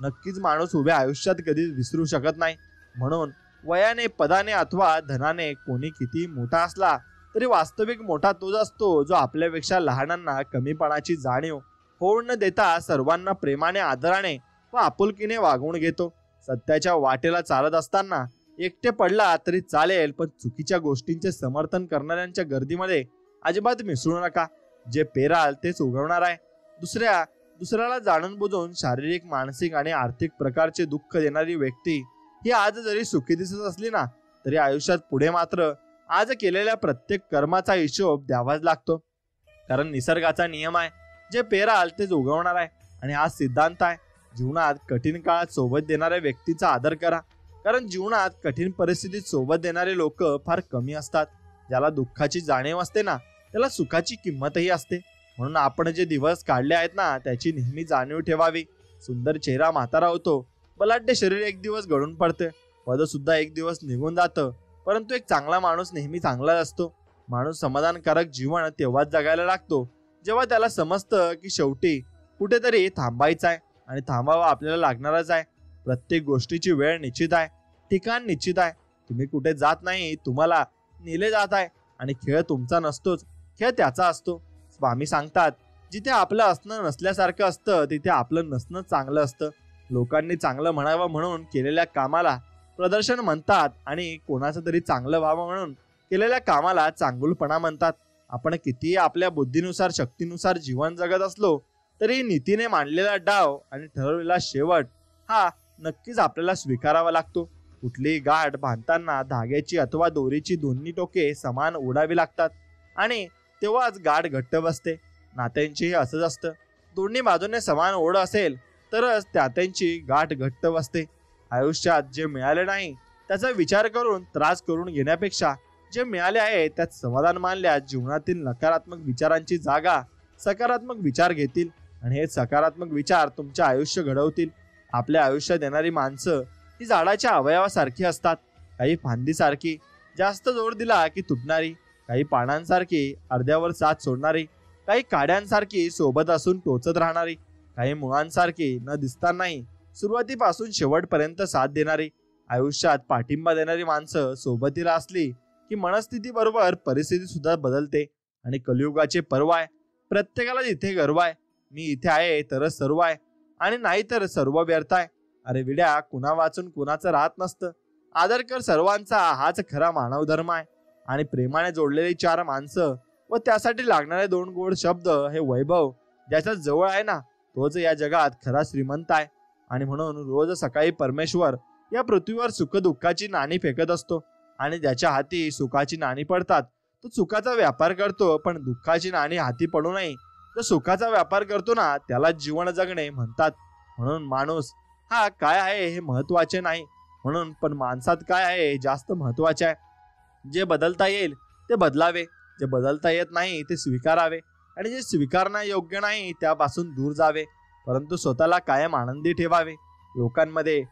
नक्कीच माणूस उभ्या आयुष्यात कधीच विसरू शकत नाही. म्हणून वयाने, पदाने अथवा धनाने कोणी किती मोठा असला तरी वास्तविक मोठा तोच असतो जो आपल्यापेक्षा लहानांना कमीपणाची जाणीव होऊन न देता सर्वांना प्रेमाने, आदराने व आपुलकीने वागवून घेतो. सत्याच्या वाटेला चालत असताना एकटे पडला तरी चालेल, पण चुकीच्या गोष्टींचे समर्थन करणाऱ्यांच्या गर्दीमध्ये अजिबात मिसळू नका. जे पेराल तेच उगवणार आहे. दुसऱ्याला जाणून बुजून शारीरिक, मानसिक आणि आर्थिक प्रकारचे दुःख देणारी व्यक्ती ही आज जरी सुखी दिसत असली ना तरी आयुष्यात पुढे मात्र आज केलेल्या प्रत्येक कर्माचा हिशोब द्यावाच लागतो. कारण निसर्गाचा नियम आहे, जे पेराल तेच उगवणार आहे. आणि हा सिद्धांत आहे. जीवनात कठीण काळात सोबत देणाऱ्या व्यक्तीचा आदर करा, कारण जीवनात कठीण परिस्थितीत सोबत देणारे लोक फार कमी असतात. ज्याला दुःखाची जाणीव असते ना त्याला सुखाची किंमतही असते. म्हणून आपण जे दिवस काढले आहेत ना त्याची नेहमी जाणीव ठेवावी. सुंदर चेहरा म्हातारा होतो, बलाढ्य शरीर एक दिवस गळून पडते, पद सुद्धा एक दिवस निघून जातं, परंतु एक चांगला माणूस नेहमी चांगलाच असतो. माणूस समाधानकारक जीवन तेव्हाच जगायला लागतो जेव्हा त्याला समजतं की शेवटी कुठेतरी थांबायचं आहे आणि थांबावं आपल्याला लागणारच आहे. प्रत्येक गोष्टीची वेळ निश्चित आहे, ठिकाण निश्चित आहे. तुम्ही कुठे जात नाही, तुम्हाला नेले जात आहे. आणि खेळ तुमचा नसतोच, खेळ त्याचा असतो. स्वामी सांगतात, जिथे आपलं असणं नसल्यासारखं असतं तिथे आपलं नसणं चांगलं असतं. लोकांनी चांगलं म्हणावं म्हणून केलेल्या कामाला प्रदर्शन म्हणतात आणि कोणाचं तरी चांगलं व्हावं म्हणून केलेल्या कामाला चांगुलपणा म्हणतात. आपण कितीही आपल्या बुद्धीनुसार, शक्तीनुसार जीवन जगत असलो तरी नीतीने मांडलेला डाव आणि ठरवलेला शेवट हा नक्कीच आपल्याला स्वीकारावा लागतो. कुठलीही गाठ बांधताना धाग्याची अथवा दोरीची दोन्ही टोके समान ओढावी लागतात आणि तेव्हाच गाठ घट्ट बसते. नात्यांचीही असंच असतं. दोन्ही बाजूने समान ओढ असेल तरच त्यांची गाठ घट्ट बसते. आयुष्यात जे मिळाले नाही त्याचा विचार करून त्रास करून घेण्यापेक्षा जे मिळाले आहे त्यात समाधान मानल्यास जीवनातील नकारात्मक विचारांची जागा सकारात्मक विचार घेतील आणि हे सकारात्मक विचार तुमचे आयुष्य घडवतील. आपल्या आयुष्यात येणारी माणसं ही झाडाच्या अवयवासारखी असतात. काही फांदीसारखी जास्त जोर दिला की तुटणारी, काही पानांसारखी अर्ध्यावर साथ सोडणारी, काही काड्यांसारखी सोबत असून टोचत राहणारी, काही मुळांसारखी न दिसतानाही सुरुवातीपासून शेवटपर्यंत साथ देणारी, आयुष्यात पाठिंबा देणारी माणसं सोबतीला असली की मनस्थिती बरोबर परिस्थिती सुद्धा बदलते. आणि कलियुगाचे पर्व आहे. प्रत्येकाला इथे गर्व आहे. मी इथे आहे तरच सर्व आहे आणि नाही तर सर्व व्यर्थ आहे. अरे विड्या, कुणा वाचून कुणाचं राहत नसतं. आदर कर सर्वांचा, हाच खरा मानव धर्म आहे. आणि प्रेमाने जोडलेली चार माणसं व त्यासाठी लागणारे दोन गोड शब्द, हे वैभव ज्याच्या जवळ आहे ना, तोच या जगात खरा श्रीमंत आहे. आणि म्हणून रोज सकाळी परमेश्वर या पृथ्वीवर सुखदुःखाची नाणी फेकत असतो. आणि ज्याच्या हाती सुखाची नाणी पडतात तो सुखाचा व्यापार करतो, पण दुःखाची नाणी हाती पडू नये तर सुखाचा व्यापार करतो ना, त्याला जीवन जगणे म्हणतात. म्हणून माणूस हा काय आहे हे महत्वाचे नाही, म्हणून पण माणसात काय आहे जास्त महत्वाचे आहे. जे बदलता येईल ते बदलावे, जे बदलता येत नाही ते स्वीकारावे, आणि जे स्वीकारणं योग्य नाही त्यापासून दूर जावे. परंतु स्वतःला कायम आनंदी ठेवावे. लोकांमध्ये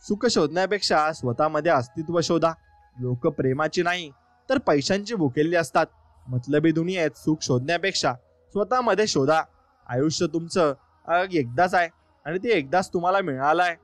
सुख शोधण्यापेक्षा स्वतःमध्ये अस्तित्व शोधा. लोक प्रेमाची नाही तर पैशांची भुकेली असतात. मतलबी दुनियेत सुख शोधण्यापेक्षा स्वतःमध्ये शोधा. आयुष्य तुमचं एकदाच आहे आणि ते एकदाच तुम्हाला मिळालं आहे,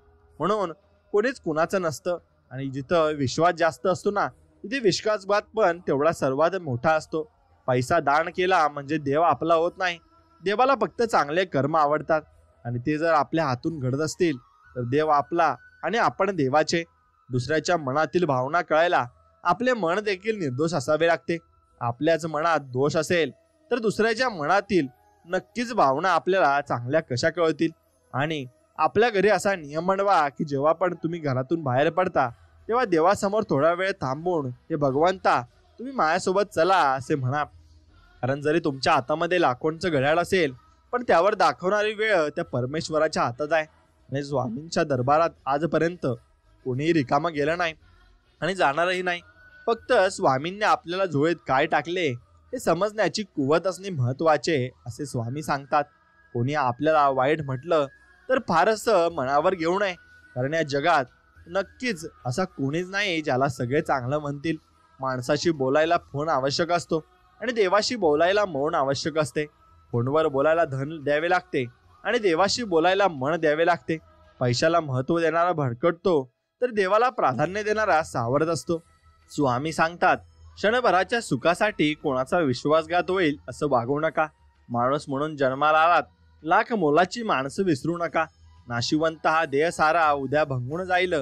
म्हणून कोणीच कुणाचं नसतं. आणि जिथं विश्वास जास्त असतो ना, तिथे विश्वासघात पण तेवढा सर्वात मोठा असतो. पैसा दान केला म्हणजे देव आपला होत नाही. देवाला फक्त चांगले कर्म आवडतात, आणि ते जर आपल्या हातून घडत असतील तर देव आपला आणि आपण देवाचे. दुसऱ्याच्या मनातील भावना कळायला आपले मन देखील निर्दोष असावे लागते. आपल्याच मनात दोष असेल तर दुसऱ्याच्या मनातील नक्कीच भावना आपल्याला चांगल्या कशा कळतील. आणि आपल्या घरी असा नियम बनवा की जेव्हा पण तुम्ही घरातून बाहेर पडता तेव्हा देवासमोर थोडा वेळ थांबून, हे भगवंता तुम्ही माझ्यासोबत चला असे म्हणा. कारण जरी तुमच्या हातामध्ये लाखोंचं घड्याळ असेल पण त्यावर दाखवणारी वेळ त्या परमेश्वराच्या हातात आहे. आणि स्वामींच्या दरबारात आजपर्यंत कोणीही रिकामा गेलं नाही आणि जाणारही नाही. फक्त स्वामींनी आपल्याला झोळीत काय टाकले हे समजण्याची कुवत असणे महत्वाचे, असे स्वामी सांगतात. कोणी आपल्याला वाईट म्हटलं तर फारच मनावर घेऊ नये, कारण या जगात नक्कीच असा कोणीच नाही ज्याला सगळे चांगलं म्हणतील. माणसाशी बोलायला फोन आवश्यक असतो आणि देवाशी बोलायला मौन आवश्यक असते. फोनवर बोलायला धन द्यावे लागते आणि देवाशी बोलायला मन द्यावे लागते. पैशाला महत्व देणारा भरकटतो तर देवाला प्राधान्य देणारा सावरत असतो. स्वामी सांगतात, क्षणभराच्या सुखासाठी कोणाचा विश्वासघात होईल असं वागू नका. माणूस म्हणून जन्माला आलात, लाख मोलाची माणसं विसरू नका. नाशिवंत हा देह सारा उद्या भंगून जाईल.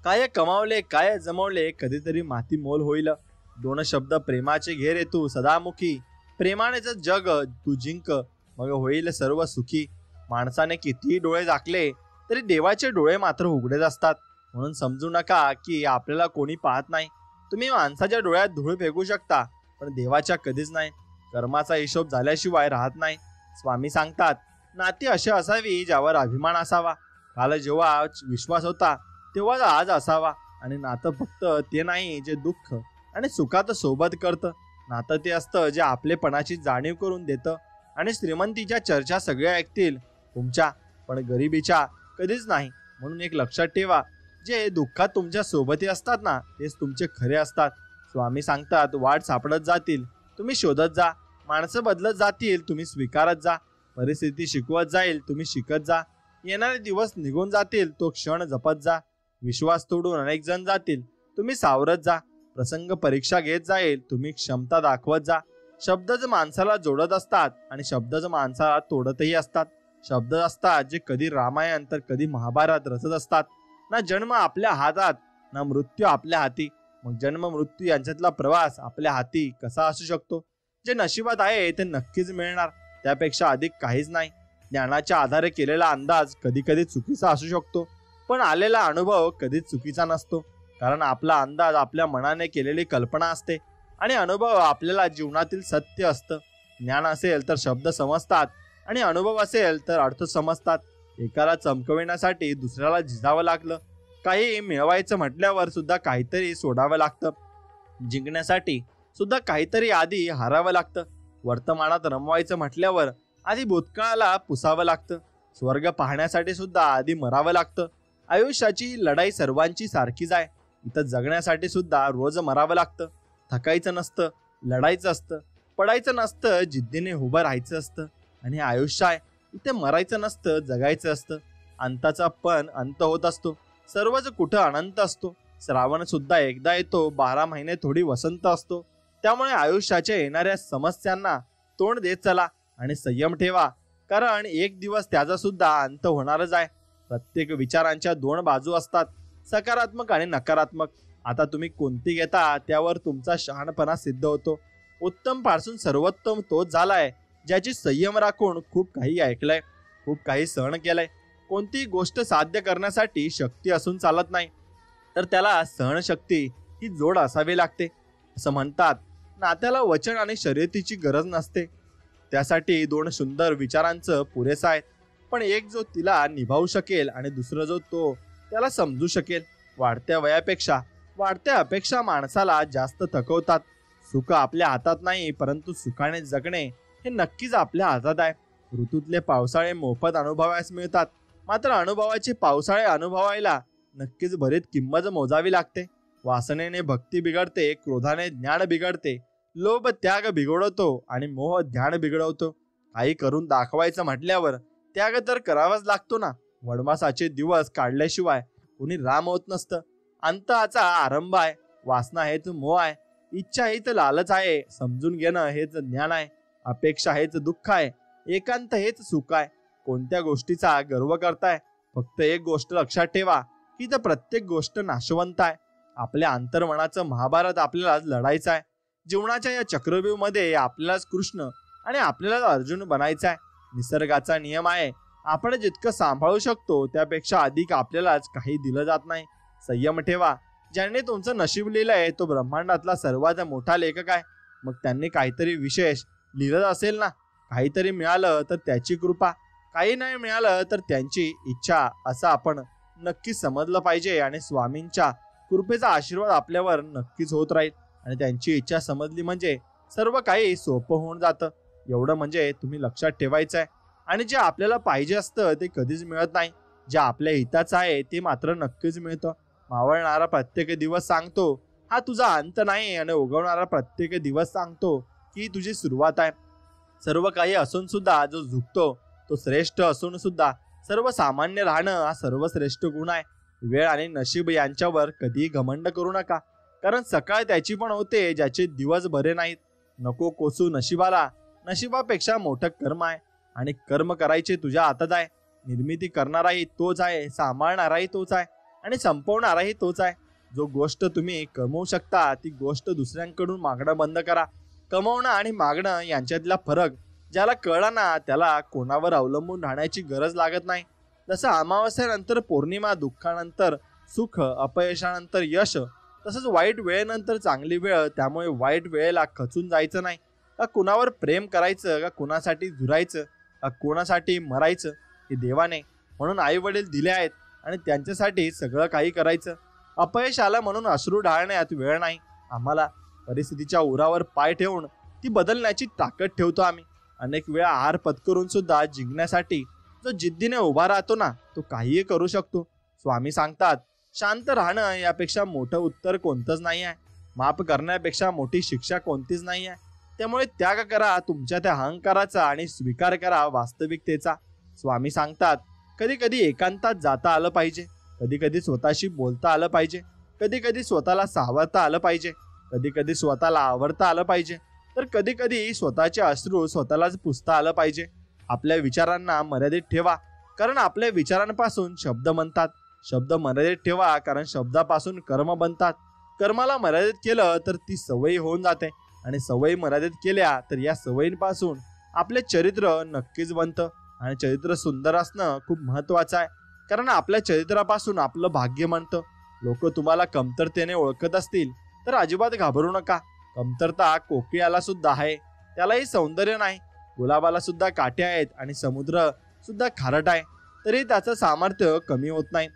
काय कमावले काय जमवले कधीतरी माती मोल होईल. दोन शब्द प्रेमाचे घे रे तू सदामुखी, प्रेमानेच जग तू जिंक, मग होईल सर्व सुखी. माणसाने कितीही डोळे झाकले तरी देवाचे डोळे मात्र उघडेच असतात. म्हणून समजू नका की आपल्याला कोणी पाहत नाही. तुम्ही माणसाच्या डोळ्यात धूळ फेकू शकता पण देवाच्या कधीच नाही. कर्माचा हिशोब झाल्याशिवाय राहत नाही. स्वामी सांगतात, नाती अशी असावी ज्यावर अभिमान असावा. काल जेव्हा विश्वास होता तेव्हा आज असावा. आणि नातं फक्त ते नाही जे दुःख आणि सुखात सोबत करतं. नातं ते असतं जे आपलेपणाची जाणीव करून देतं. आणि श्रीमंतीच्या चर्चा सगळ्या ऐकतील तुमच्या, पण गरिबीच्या कधीच नाही. म्हणून एक लक्षात ठेवा, जे दुःखात तुमच्या सोबती असतात ना तेच तुमचे खरे असतात. स्वामी सांगतात, वाट सापडत जातील तुम्ही शोधत जा, माणसं बदलत जातील तुम्ही स्वीकारत जा, परिस्थिती शिकवत जाईल तुम्ही शिकत जा, येणारे दिवस निघून जातील तो क्षण जपत जा, विश्वास तोडून अनेक जण जातील तुम्ही सावरत जा, प्रसंग परीक्षा घेत जाईल तुम्ही क्षमता दाखवत जा. शब्दच माणसाला जोडत असतात आणि शब्दच माणसाला तोडतही असतात. शब्द असतात जे कधी रामायण तर कधी महाभारत रचत असतात. ना जन्म आपल्या हातात ना मृत्यू आपल्या हाती. मग जन्म मृत्यू यांच्यातला प्रवास आपल्या हाती कसा असू शकतो? जे नशिबात आहे ते नक्कीच मिळणार, त्यापेक्षा अधिक काहीच नाही. ज्ञानाच्या आधारे केलेला अंदाज कधी कधी चुकीचा असू शकतो, पण आलेला अनुभव कधीच चुकीचा नसतो. कारण आपला अंदाज आपल्या मनाने केलेली कल्पना असते आणि अनुभव आपल्याला जीवनातील सत्य असतं. ज्ञान असेल तर शब्द समजतात आणि अनुभव असेल तर अर्थ समजतात. एकाला चमकविण्यासाठी दुसऱ्याला झिजावं लागलं. काही मिळवायचं म्हटल्यावर सुद्धा काहीतरी सोडावं लागतं. जिंकण्यासाठी सुद्धा काहीतरी आधी हारावं लागतं. वर्तमानात रमवायचं म्हटल्यावर आधी भूतकाळाला पुसावं लागतं. स्वर्ग पाहण्यासाठी सुद्धा आधी मरावं लागतं. आयुष्याची लढाई सर्वांची सारखीच आहे. इथं जगण्यासाठी सुद्धा रोज मरावं लागतं. थकायचं नसतं, लढायचं असतं, पडायचं नसतं, जिद्दीने उभं राहायचं असतं. आणि हे आयुष्य आहे, इथे मरायचं नसतं, जगायचं असतं. अंताचा पण अंत होत असतो. सर्वच कुठं अनंत असतो. श्रावण सुद्धा एकदा येतो, 12 महिने थोडी वसंत असतो. त्यामुळे आयुष्याच्या येणाऱ्या समस्यांना तोंड देत चला आणि संयम ठेवा, कारण एक दिवस त्याचा सुद्धा अंत होणारच आहे. प्रत्येक विचारांच्या 2 बाजू असतात, सकारात्मक आणि नकारात्मक. आता तुम्ही कोणती घेता त्यावर तुमचा शहाणपणा सिद्ध होतो. उत्तम पासून सर्वोत्तम तोच झालाय ज्याची संयम राखून खूप काही ऐकलंय, खूप काही सहन केलंय. कोणतीही गोष्ट साध्य करण्यासाठी शक्ती असून चालत नाही, तर त्याला सहनशक्ती ही जोड असावी लागते. असं म्हणतात, नात्याला वचन आणि शर्यतीची गरज नसते. त्यासाठी 2 सुंदर विचारांचं पुरेसं आहे. पण एक जो तिला निभावू शकेल आणि दुसरा जो तो त्याला समजू शकेल. वाढत्या वयापेक्षा वाढत्या अपेक्षा माणसाला जास्त थकवतात. सुख आपल्या हातात नाही, परंतु सुखाने जगणे हे नक्कीच आपल्या हातात आहे. ऋतूतले पावसाळे मोफत अनुभवायला मिळतात, मात्र अनुभवाचे पावसाळे अनुभवायला नक्कीच भरीत किंमत मोजावी लागते. वासनेने भक्ती बिघडते, क्रोधाने ज्ञान बिघडते, लोभ त्याग बिघडवतो आणि मोह ध्यान बिघडवतो. काही करून दाखवायचं म्हटल्यावर त्याग तर करावाच लागतो ना. वनवासाचे दिवस काढल्याशिवाय कोणी राम होत नसतं. अंताचा आरंभ आहे. वासना हेच मोह आहे, इच्छा हेच लालच आहे, समजून घेणं हेच ज्ञान आहे, अपेक्षा हेच दुःख आहे, एकांत हेच सुख आहे. कोणत्या गोष्टीचा गर्व करताय? फक्त एक गोष्ट लक्षात ठेवा की तर प्रत्येक गोष्ट नाशवंत आहे. आपल्या अंतर्मनाचं महाभारत आपल्याला लढायचं आहे. जीवनाच्या या चक्रव्यूहमध्ये आपल्यालाच कृष्ण आणि आपल्याला अर्जुन बनायचं आहे. निसर्गाचा नियम आहे, आपण जितकं सांभाळू शकतो त्यापेक्षा अधिक आपल्यालाच काही दिलं जात नाही. संयम ठेवा. ज्याने तुमचं नशीब लिहिलंय तो ब्रह्मांडातला सर्वात मोठा लेखक आहे. मग त्यांनी काहीतरी विशेष लिहिलं असेल ना. काहीतरी मिळालं तर त्याची कृपा, काही नाही मिळालं तर त्यांची इच्छा, असं आपण नक्कीच समजलं पाहिजे. आणि स्वामींच्या कृपेचा आशीर्वाद आपल्यावर नक्कीच होत राहील. आणि त्यांची इच्छा समजली म्हणजे सर्व काही सोपं होऊन जातं. एवढं म्हणजे तुम्ही लक्षात ठेवायचं आहे. आणि जे आपल्याला पाहिजे असतं ते कधीच मिळत नाही. जे आपल्या हिताचं आहे ते मात्र नक्कीच मिळतं. मावळणारा प्रत्येक दिवस सांगतो हा तुझा अंत नाही, आणि उगवणारा प्रत्येक दिवस सांगतो की तुझी सुरुवात आहे. सर्व काही असून सुद्धा जो झुकतो तो श्रेष्ठ असून सुद्धा सर्वसामान्य राहणं हा सर्वश्रेष्ठ गुण आहे. वेळ आणि नशीब यांच्यावर कधीही घमंड करू नका, कारण सकाळ त्याची पण होते ज्याचे दिवस बरे नाहीत. नको कोसू नशिबाला, नशिबापेक्षा मोठं कर्म आहे, आणि कर्म करायचे तुझ्या हातात आहे. निर्मिती करणाराही तोच आहे, सांभाळणाराही तोच आहे, आणि संपवणाराही तोच आहे. जो गोष्ट तुम्ही कमवू शकता ती गोष्ट दुसऱ्यांकडून मागणं बंद करा. कमवणं आणि मागणं यांच्यातला फरक ज्याला कळला ना त्याला कोणावर अवलंबून राहण्याची गरज लागत नाही. जसं अमावस्येनंतर पौर्णिमा, दुःखानंतर सुख, अपयशानंतर यश, तसंच वाईट वेळेनंतर चांगली वेळ. त्यामुळे वाईट वेळेला खचून जायचं नाही. का कुणावर प्रेम करायचं, का कुणासाठी झुरायचं, का कोणासाठी मरायचं हे देवाने म्हणून आई वडील दिले आहेत, आणि त्यांच्यासाठी सगळं काही करायचं. अपयश आलं म्हणून अश्रू ढाळण्यात वेळ नाही. आम्हाला परिस्थितीच्या उरावर पाय ठेवून ती बदलण्याची ताकद ठेवतो आम्ही. अनेक वेळा हार पत्करून सुद्धा जिंकण्यासाठी जो जिद्दीने उभा राहतो ना तो काहीही करू शकतो. स्वामी सांगतात, शांत राहणं यापेक्षा मोठं उत्तर कोणतंच नाही आहे. माफ करण्यापेक्षा मोठी शिक्षा कोणतीच नाही आहे. त्यामुळे त्याग करा तुमच्या त्या अहंकाराचा आणि स्वीकार करा वास्तविकतेचा. स्वामी सांगतात, कधी कधी एकांतात जाता आलं पाहिजे, कधी कधी स्वतःशी बोलता आलं पाहिजे, कधी कधी स्वतःला सावरता आलं पाहिजे, कधी कधी स्वतःला आवरता आलं पाहिजे, तर कधी कधी स्वतःचे अश्रू स्वतःलाच पुसता आलं पाहिजे. आपल्या विचारांना मर्यादित ठेवा, कारण आपल्या विचारांपासून शब्द बनतात. शब्द मर्यादित ठेवा, कारण शब्दापासून कर्म बनतात. कर्माला मर्यादित केलं तर ती सवयी होऊन जाते, आणि सवयी मर्यादित केल्या तर या सवयींपासून आपले चरित्र नक्कीच बनतं. आणि चरित्र सुंदर असणं खूप महत्वाचं आहे, कारण आपल्या चरित्रापासून आपलं भाग्य बनतं. लोक तुम्हाला कमतरतेने ओळखत असतील तर अजिबात घाबरू नका. कमतरता कोकिळाला सुद्धा आहे, त्यालाही सौंदर्य नाही. गुलाबाला सुद्धा काटे आहेत, आणि समुद्र सुद्धा खारट आहे, तरी त्याचं सामर्थ्य कमी होत नाही.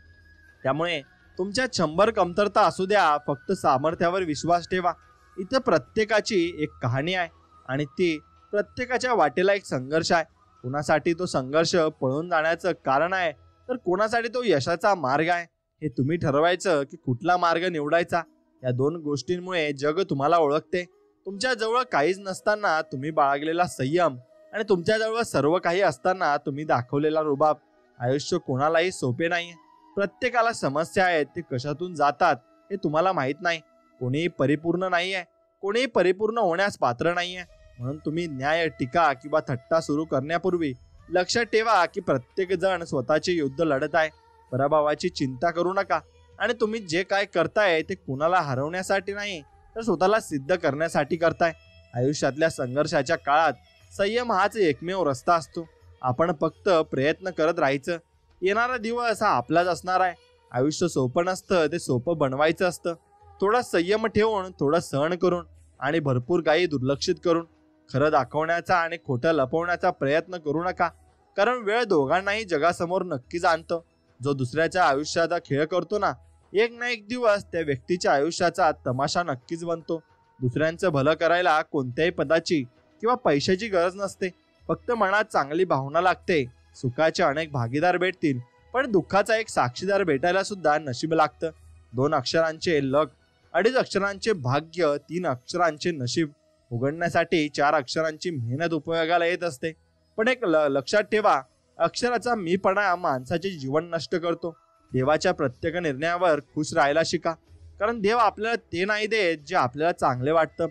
त्यामुळे तुमच्या 100 कमतरता असू द्या, फक्त सामर्थ्यावर विश्वास ठेवा. इथं प्रत्येकाची एक कहाणी आहे, आणि ती प्रत्येकाच्या वाटेला एक संघर्ष आहे. कोणासाठी तो संघर्ष पळून जाण्याचं कारण आहे, तर कोणासाठी तो यशाचा मार्ग आहे. हे तुम्ही ठरवायचं की कुठला मार्ग निवडायचा. या 2 गोष्टींमुळे जग तुम्हाला ओळखते. तुमच्या जवळ काहीच नसताना तुम्ही बाळगलेला संयम, आणि तुमच्याजवळ सर्व काही असताना तुम्ही दाखवलेला रुबाब. आयुष्य कोणालाही सोपे नाहीये. प्रत्येकाला समस्या आहेत, ते कशातून जातात हे तुम्हाला माहित नाही. कोणीही परिपूर्ण नाहीये, कोणीही परिपूर्ण होण्यास पात्र नाहीये. म्हणून तुम्ही न्याय, टीका किंवा थट्टा सुरू करण्यापूर्वी लक्षात ठेवा की प्रत्येक जण स्वतःचे युद्ध लढत आहे. पराभवाची चिंता करू नका आणि तुम्ही जे काय करताय ते कुणाला हरवण्यासाठी नाही, तर स्वतःला सिद्ध करण्यासाठी करताय. आयुष्यातल्या संघर्षाच्या काळात संयम हाच एकमेव रस्ता असतो. आपण फक्त प्रयत्न करत राहायचं. येणारा दिवस हा आपलाच असणार आहे. आयुष्य सोपं नसतं, ते सोपं बनवायचं असतं. थोडा संयम ठेवून, थोडं सहन करून आणि भरपूर काही दुर्लक्षित करून. खरं दाखवण्याचा आणि खोटं लपवण्याचा प्रयत्न करू नका, कारण वेळ दोघांनाही जगासमोर नक्कीच आणतं. जो दुसऱ्याच्या आयुष्याचा खेळ करतो ना, एक ना एक दिवस त्या व्यक्तीच्या आयुष्याचा तमाशा नक्कीच बनतो. दुसऱ्यांचं भलं करायला कोणत्याही पदाची किंवा पैशाची गरज नसते. फक्त मनात चांगली भावना लागते. सुखाचे अनेक भागीदार भेटतील, पण दुःखाचा एक साक्षीदार भेटायला सुद्धा नशीब लागतं. 2 अक्षरांचे लक, 2.5 अक्षरांचे भाग्य, 3 अक्षरांचे नशीब उघडण्यासाठी 4 अक्षरांची मेहनत उपयोगाला येत असते. पण एक लक्षात ठेवा, अक्षराचा मीपणा माणसाचे जीवन नष्ट करतो. देवाच्या प्रत्येक निर्णयावर खुश राहायला शिका, कारण देव आपल्याला ते नाही देत जे आपल्याला चांगले वाटतं,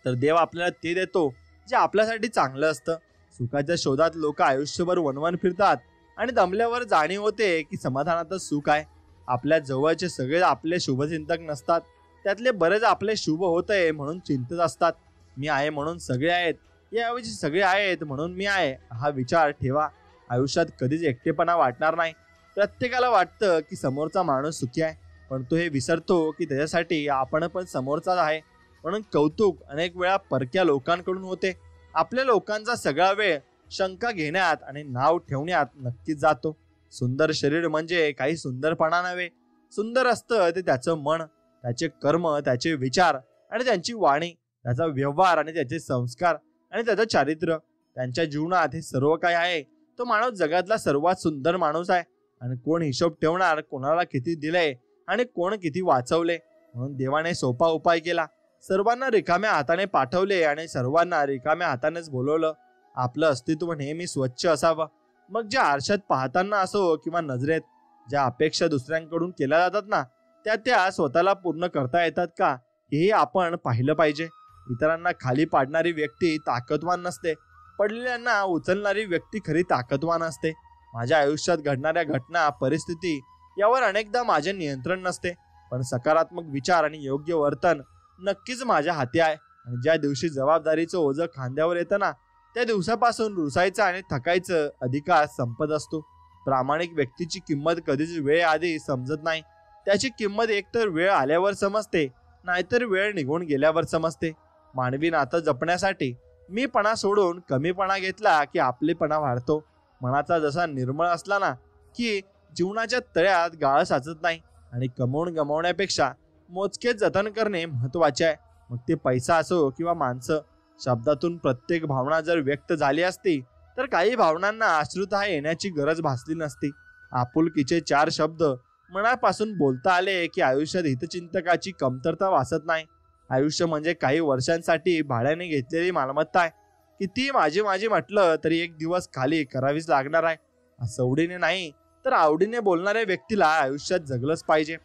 तर देव आपल्याला ते देतो जे आपल्यासाठी चांगलं असतं. सुखाच्या शोधात लोक आयुष्यभर वणवण फिरतात आणि दमल्यावर जाणीव होते की समाधानातच सुख आहे. आपल्या जवळचे सगळे आपले शुभचिंतक नसतात. त्यातले बरेच आपले शुभ होतंय म्हणून चिंतत असतात. मी आहे म्हणून सगळे आहेत, याऐवजी सगळे आहेत म्हणून मी आहे, हा विचार ठेवा. आयुष्यात कधीच एकटेपणा वाटणार नाही. प्रत्येकाला वाटतं की समोरचा माणूस सुखी आहे, पण तो हे विसरतो की त्याच्यासाठी आपण पण समोरचाच आहे. म्हणून कौतुक अनेक वेळा परक्या लोकांकडून होते. आपल्या लोकांचा सगळा वेळ शंका घेण्यात आणि नाव ठेवण्यात नक्कीच जातो. सुंदर शरीर म्हणजे काही सुंदरपणा नव्हे. सुंदर असतं ते त्याचं मन, त्याचे कर्म, त्याचे विचार आणि त्यांची वाणी, त्याचा व्यवहार आणि त्याचे संस्कार आणि त्याचं चारित्र्य. त्यांच्या जीवनात हे सर्व काय आहे. तो माणूस जगातला सर्वात सुंदर माणूस आहे. आणि कोण हिशोब ठेवणार, कोणाला किती दिले आणि कोण किती वाचवले. म्हणून देवाने सोपा उपाय केला. सर्वांना रिकाम्या हाताने पाठवले आणि सर्वांना रिकाम्या हातानेच बोलवलं. आपलं अस्तित्व नेहमी स्वच्छ असावं. मग ज्या आरशात पाहताना असो किंवा नजरेत, ज्या अपेक्षा दुसऱ्यांकडून केल्या जातात ना, त्या स्वतःला पूर्ण करता येतात का, हेही आपण पाहिलं पाहिजे. इतरांना खाली पाडणारी व्यक्ती ताकदवान नसते, पडलेल्यांना उचलणारी व्यक्ती खरी ताकदवान असते. माझ्या आयुष्यात घडणाऱ्या घटना, परिस्थिती यावर अनेकदा माझे नियंत्रण नसते, पण सकारात्मक विचार आणि योग्य वर्तन नक्कीच माझ्या हाती आहे. आणि ज्या दिवशी जबाबदारीचं ओझं खांद्यावर येतं ना, त्या दिवसापासून रुसायचं आणि थकायचं अधिकार संपत असतो. प्रामाणिक व्यक्तीची किंमत कधीच वेळ आधी समजत नाही. त्याची किंमत एकतर वेळ आल्यावर समजते, नाहीतर वेळ निघून गेल्यावर समजते. मानवी नातं जपण्यासाठी मीपणा सोडून कमीपणा घेतला की आपलेपणा वाढतो. मनाचा जसा निर्मळ असला ना, की जीवनाच्या तळ्यात गाळ साचत नाही. आणि कमवून गमावण्यापेक्षा मोजकेच जतन करणे महत्वाचे आहे. मग ते पैसा असो किंवा माणसं. शब्दातून प्रत्येक भावना जर व्यक्त झाली असती, तर काही भावनांना अश्रुता येण्याची गरज भासली नसती. आपुलकीचे 4 शब्द मनापासून बोलता आले की आयुष्यात हितचिंतकाची कमतरता वासत नाही. आयुष्य म्हणजे काही वर्षांसाठी भाड्याने घेतलेली मालमत्ता आहे. किती माझी माझी म्हटलं तरी एक दिवस खाली करावीच लागणार आहे. सवडीने नाही तर आवडीने बोलणाऱ्या व्यक्तीला आयुष्यात जगलंच पाहिजे.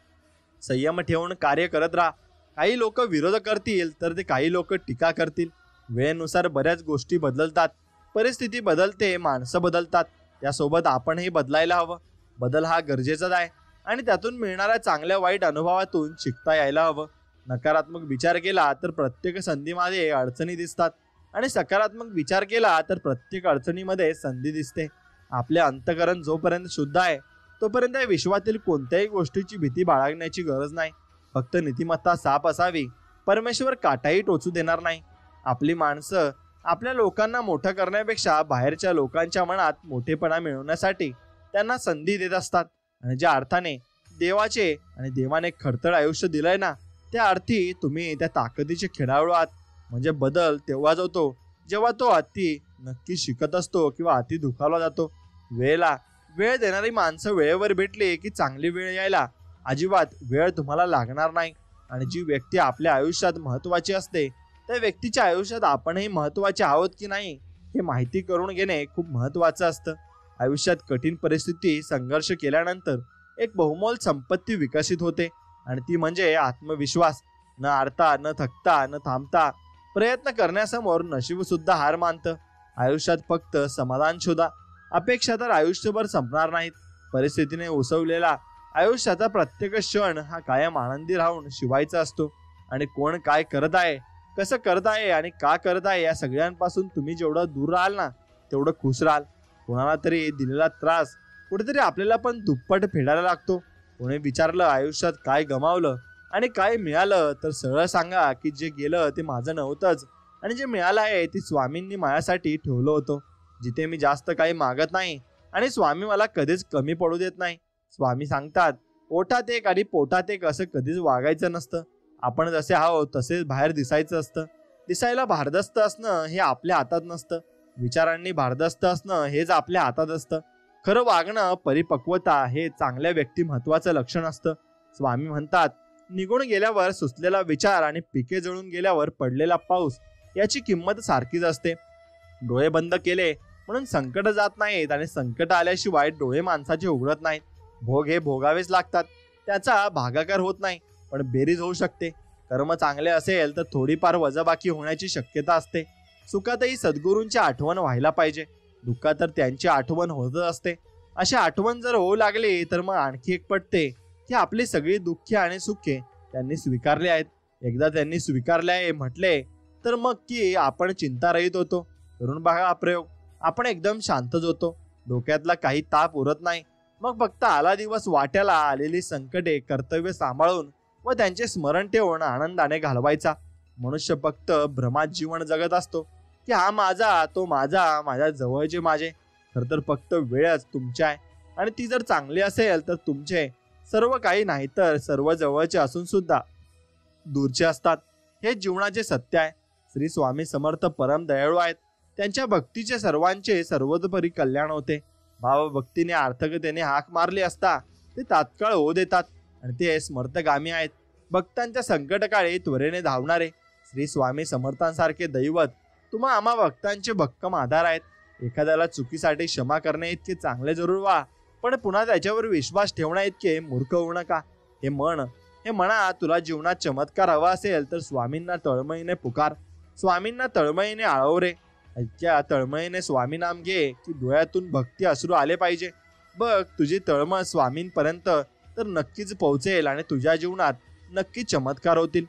संयम ठेवून कार्य करत राहा. काही लोक विरोध करतील तर ते काही लोक टीका करतील. वेळेनुसार बऱ्याच गोष्टी बदलतात. परिस्थिती बदलते, माणसं बदलतात. त्यासोबत आपणही बदलायला हवं. बदल हा गरजेचाच आहे आणि त्यातून मिळणाऱ्या चांगल्या वाईट अनुभवातून शिकता यायला हवं. नकारात्मक विचार केला तर प्रत्येक संधीमध्ये अडचणी दिसतात आणि सकारात्मक विचार केला तर प्रत्येक अडचणीमध्ये संधी दिसते. आपले अंतःकरण जोपर्यंत शुद्ध आहे तोपर्यंत या विश्वातील कोणत्याही गोष्टीची भीती बाळगण्याची गरज नाही. फक्त नीतिमत्ता साफ असावी. परमेश्वर काटाही टोचू देणार नाही. आपली माणसं आपल्या लोकांना मोठं करण्यापेक्षा बाहेरच्या लोकांच्या मनात मोठेपणा मिळवण्यासाठी त्यांना संधी देत असतात. आणि ज्या अर्थाने देवाचे आणि देवाने खडतर आयुष्य दिलंय ना, त्या अर्थी तुम्ही त्या ताकदीचे खेळाडू आहात. म्हणजे बदल तेव्हाच होतो जेव्हा तो अति नक्की शिकत असतो किंवा अति दुखावला जातो. वेळेला वेळ देणारी माणसं वेळेवर भेटली की चांगली वेळ यायला अजिबात वेळ तुम्हाला लागणार नाही. आणि जी व्यक्ती आपल्या आयुष्यात महत्वाची असते त्या व्यक्तीच्या आयुष्यात आपणही महत्वाचे आहोत की नाही हे माहिती करून घेणे खूप महत्त्वाचं असतं. आयुष्यात कठीण परिस्थिती संघर्ष केल्यानंतर एक बहुमोल संपत्ती विकसित होते आणि ती म्हणजे आत्मविश्वास. न हारता, न थकता, न थांबता प्रयत्न करण्यासमोर नशीब सुद्धा हार मानतं. आयुष्यात फक्त समाधान शोधा. अपेक्षा तर आयुष्यभर संपणार नाहीत. परिस्थितीने उसवलेला आयुष्याचा प्रत्येक क्षण हा कायम आनंदी राहून शिवायचा असतो. आणि कोण काय करत आहे, कसं करत आहे आणि का करत आहे या सगळ्यांपासून तुम्ही जेवढं दूर राहाल ना, तेवढं खुश राहाल. कोणाला तरी दिलेला त्रास कुठेतरी आपल्याला पण दुप्पट फेडायला लागतो. कोणी विचारलं आयुष्यात काय गमावलं आणि काय मिळालं, तर सरळ सांगा की जे गेलं ते माझं नव्हतंच आणि जे मिळालं आहे ते स्वामींनी माझ्यासाठी ठेवलं होतं. जिथे मी जास्त काही मागत नाही आणि स्वामी मला कधीच कमी पडू देत नाही. स्वामी सांगतात, ओठात एक आणि पोटात एक असं कधीच वागायचं नसतं. आपण जसे आहोत तसेच बाहेर दिसायचं असतं. दिसायला भारदस्त असणं हे आपल्या हातात नसतं. विचारांनी भारदस्त असणं हेच आपल्या हातात असतं. खरं वागणं, परिपक्वता हे चांगल्या व्यक्तिमत्वाचं लक्षण असतं. स्वामी म्हणतात, निघून गेल्यावर सुचलेला विचार आणि पिके जळून गेल्यावर पडलेला पाऊस याची किंमत सारखीच असते. डोळे बंद केले म्हणून संकट जात नाहीत आणि संकट आल्याशिवाय डोळे माणसाचे उघडत नाहीत. भोग हे भोगावेच लागतात. त्याचा भागाकार होत नाही, पण बेरीज होऊ शकते. कर्म चांगले असेल तर थोडीफार वजाबाकी होण्याची शक्यता असते. सुखातही सद्गुरूंची आठवण व्हायला पाहिजे. दुःखात तर त्यांची आठवण होतच असते. अशी आठवण जर होऊ लागली तर मग आणखी एक पटते की आपली सगळी दुःखे आणि सुखे त्यांनी स्वीकारले आहेत. एकदा त्यांनी स्वीकारले आहे म्हटले तर मग की आपण चिंतारहित होतो. करून बघा हा प्रयोग. आपण एकदम शांतच होतो. डोक्यातला काही ताप उरत नाही. मग फक्त आला दिवस वाट्याला आलेली संकटे कर्तव्य सांभाळून व त्यांचे स्मरण ठेवून आनंदाने घालवायचा. मनुष्य फक्त भ्रमात जीवन जगत असतो की हा माझा, तो माझा, माझ्या जवळचे माझे. खर तर फक्त वेळच तुमची आहे आणि ती जर चांगली असेल तर तुमचे सर्व काही, नाही तर सर्व जवळचे असून सुद्धा दूरचे असतात. हे जीवनाचे सत्य आहे. श्री स्वामी समर्थ परम दयाळू आहेत. त्यांच्या भक्तीचे सर्वांचे सर्वतोपरी कल्याण होते. भावभक्तीने अर्थकतेने हाक मारली असता ते तात्काळ हो देतात आणि ते स्मर्तगामी आहेत. भक्तांच्या संकटकाळी त्वरेने धावणारे श्री स्वामी समर्थांसारखे दैवत तुम्हा आम्हा भक्तांचे भक्कम आधार आहेत. एखाद्याला चुकीसाठी क्षमा करणे इतके चांगले जरूर व्हा, पण पुन्हा त्याच्यावर विश्वास ठेवण्या इतके मूर्ख होऊ नका. हे म्हणा, तुला जीवनात चमत्कार हवा असेल तर स्वामींना तळमळीने पुकार. स्वामींना तळमळीने आळव रे. इतक्या तळमळीने स्वामी नाम घे की डोळ्यातून भक्ती अश्रू आले पाहिजे. बघ, तुझी तळमळ स्वामींपर्यंत तर नक्कीच पोहोचेल आणि तुझ्या जीवनात नक्की चमत्कार होतील.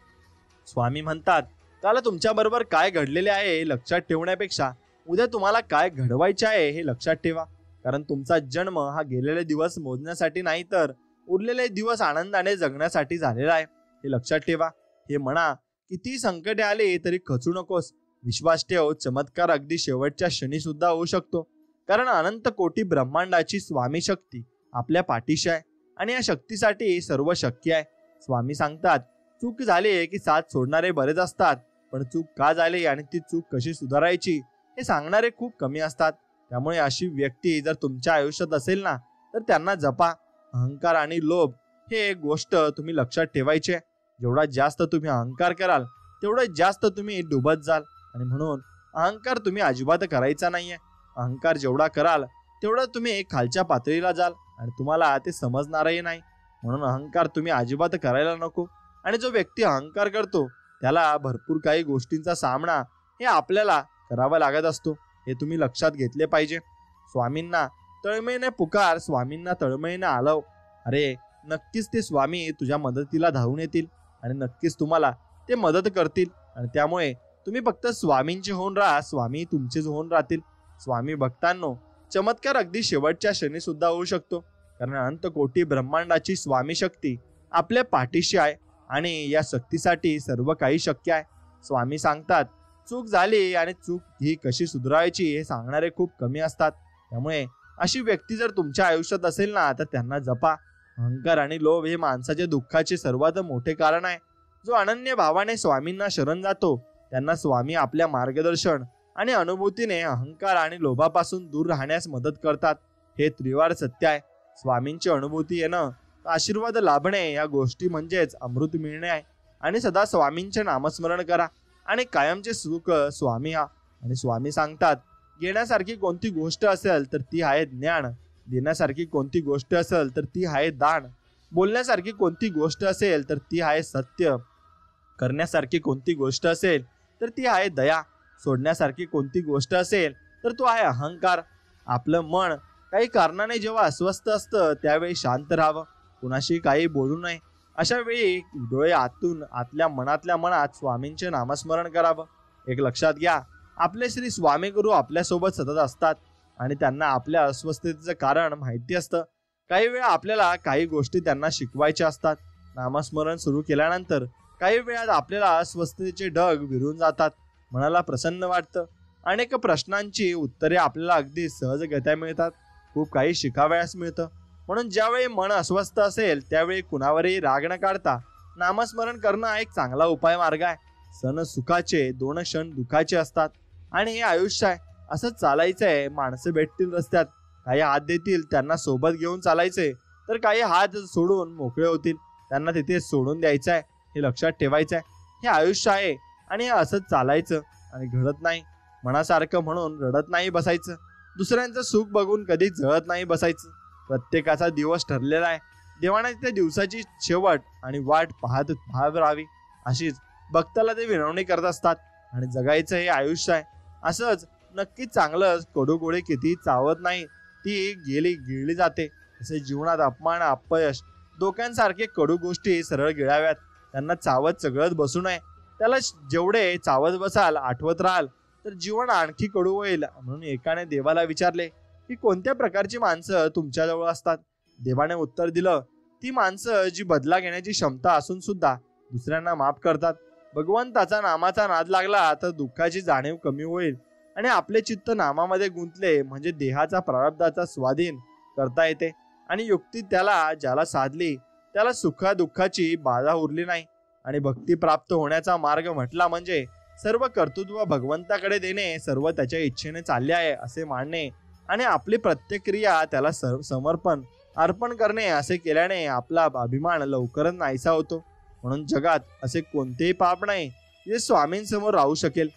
स्वामी म्हणतात, काल तुमच्याबरोबर काय घडलेले आहे हे लक्षात ठेवण्यापेक्षा उद्या तुम्हाला काय घडवायचे आहे हे लक्षात ठेवा. कारण तुमचा जन्म हा गेलेले दिवस मोजण्यासाठी नाही, तर उरलेले दिवस आनंदाने जगण्यासाठी झालेला आहे हे लक्षात ठेवा. हे म्हणा, किती संकटे आली तरी खचू नकोस. विश्वास ठेव, चमत्कार अगदी शेवटच्या क्षणी सुद्धा होऊ शकतो. कारण अनंत कोटी ब्रह्मांडाची स्वामी शक्ती आपल्या पाठीशी आहे आणि या शक्तीसाठी सर्व शक्य आहे. स्वामी सांगतात, चूक झाली की साथ सोडणारे बरेच असतात, पण चूक का झाली आणि ती चूक कशी सुधारायची हे सांगणारे खूप कमी असतात. त्यामुळे अशी व्यक्ती जर तुमच्या आयुष्यात असेल ना, तर त्यांना जपा. अहंकार आणि लोभ हे एक गोष्ट तुम्ही लक्षात ठेवायचे. जेवढा जास्त तुम्ही अहंकार कराल तेवढं जास्त तुम्ही डुबत जाल आणि म्हणून अहंकार तुम्ही अजिबात करायचा नाहीये. अहंकार जेवढा कराल तेवढं तुम्ही खालच्या पातळीला जाल आणि तुम्हाला ते समजणारही नाही. म्हणून अहंकार तुम्ही अजिबात करायला नको. आणि जो व्यक्ती अहंकार करतो त्याला भरपूर काही गोष्टींचा सामना हे आपल्याला करावा लागत असतो. हे तुम्ही लक्षात घेतले पाहिजे. स्वामींना तळमळीने पुकार, स्वामींना तळमळीने आलव. अरे नक्कीच ते स्वामी तुझ्या मदतीला धावून येतील आणि नक्कीच तुम्हाला ते मदत करतील. आणि त्यामुळे तुम्ही फक्त स्वामींचे होऊन राहा, स्वामी तुमचेच होऊन राहतील. स्वामी भक्तांनो, चमत्कार अगदी शेवटच्या क्षणी सुद्धा होऊ शकतो. कारण अनंत कोटी ब्रह्मांडाची स्वामी शक्ती आपल्या पाठीशी आहे आणि या शक्तीसाठी सर्व काही शक्य आहे. स्वामी सांगतात, चूक झाली आणि चूक ही कशी सुधारायची हे सांगणारे खूप कमी असतात. त्यामुळे अशी व्यक्ती जर तुमच्या आयुष्यात असेल ना, तर त्यांना जपा. अहंकार आणि लोभ हे माणसाच्या दुःखाचे सर्वात मोठे कारण आहे. जो अनन्य भावाने स्वामींना शरण जातो त्यांना स्वामी आपल्या मार्गदर्शन आणि अनुभूतीने अहंकार आणि लोभापासून दूर राहण्यास मदत करतात. हे त्रिवार सत्य आहे. स्वामींची अनुभूती येणं, आशीर्वाद लाभणे या गोष्टी म्हणजेच अमृत मिळणे आहे. आणि सदा स्वामींचे नामस्मरण करा आणि कायमचे सुख स्वामी हा. आणि स्वामी सांगतात, घेण्यासारखी कोणती गोष्ट असेल तर ती आहे ज्ञान, देण्यासारखी कोणती गोष्ट असेल तर ती आहे दान, बोलण्यासारखी कोणती गोष्ट असेल तर ती आहे सत्य, करण्यासारखी कोणती गोष्ट असेल तर ती आहे दया, सोडण्यासारखी कोणती गोष्ट असेल तर तो आहे अहंकार. आपलं मन काही कारणाने जेव्हा अस्वस्थ असतं त्यावेळी शांत राहावं, कुणाशी काही बोलू नये. अशा वेळी डोळे आतून आतल्या मनात स्वामींचे नामस्मरण करावं. एक लक्षात घ्या, आपले श्री स्वामी गुरु आपल्यासोबत सतत असतात आणि त्यांना आपल्या अस्वस्थतेचं कारण माहिती असतं. काही वेळा आपल्याला काही गोष्टी त्यांना शिकवायच्या असतात. नामस्मरण सुरू केल्यानंतर काही वेळात आपल्याला अस्वस्थतेचे ढग विरून जातात, मनाला प्रसन्न वाटतं, अनेक प्रश्नांची उत्तरे आपल्याला अगदी सहजगत्या मिळतात, खूप काही शिकावयास मिळतं. म्हणून ज्यावेळी मन अस्वस्थ असेल त्यावेळी कुणावरही राग न काढता नामस्मरण करणं हा एक चांगला उपाय मार्ग आहे. सण सुखाचे 2 क्षण दुखाचे असतात आणि हे आयुष्य आहे, असंच चालायचं आहे. माणसं भेटतील रस्त्यात, काही हात देतील, त्यांना सोबत घेऊन चालायचे, तर काही हात सोडून मोकळे होतील, त्यांना तिथे सोडून द्यायचं आहे. हे लक्षात ठेवायचं आहे. हे आयुष्य आहे आणि हे असंच चालायचं आणि घडत नाही मनासारखं म्हणून रडत नाही बसायचं, दुसऱ्यांचं सुख बघून कधी जळत नाही बसायचं. प्रत्येकाचा दिवस ठरलेला आहे, देवाने त्या दिवसाची शेवट आणि वाट पाहत राहावी अशीच भक्ताला ते विनवणी करत असतात. आणि जगायचं हे आयुष्य आहे, असंच नक्कीच चांगलं. कडू गोळी किती चावत नाही, ती गिळली जाते. तसे जीवनात अपमान अपयश धोक्यांसारखे कडू गोष्टी सरळ गिळाव्यात, त्यांना चावत सगळंच बसू नये. त्याला जेवढे चावत बसाल, आठवत राहाल, तर जीवन आणखी कडू होईल. म्हणून एकाने देवाला विचारले की कोणत्या प्रकारची माणसं तुमच्याजवळ असतात. देवाने उत्तर दिलं, ती माणसं जी बदला घेण्याची क्षमता असून सुद्धा दुसऱ्यांना माफ करतात. भगवंताचा नामाचा नाद लागला तर दुःखाची जाणीव कमी होईल आणि आपले चित्त नामामध्ये गुंतले म्हणजे देहाचा प्रारब्धाचा स्वाधीन करता येते आणि युक्ती ज्याला साधली त्याला सुखा दुःखाची बाधा उरली नाही. आणि भक्ती प्राप्त होण्याचा मार्ग म्हटला म्हणजे सर्व कर्तृत्व भगवंताकडे देणे, सर्व त्याच्या इच्छेने चालले आहे असे मानणे आणि आपली प्रत्येक क्रिया त्याला समर्पण अर्पण करणे. असे केल्याने आपला अभिमान लवकरच नाहीसा होतो. म्हणून जगात असे कोणतेही पाप नाही जे स्वामींसमोर राहू शकेल.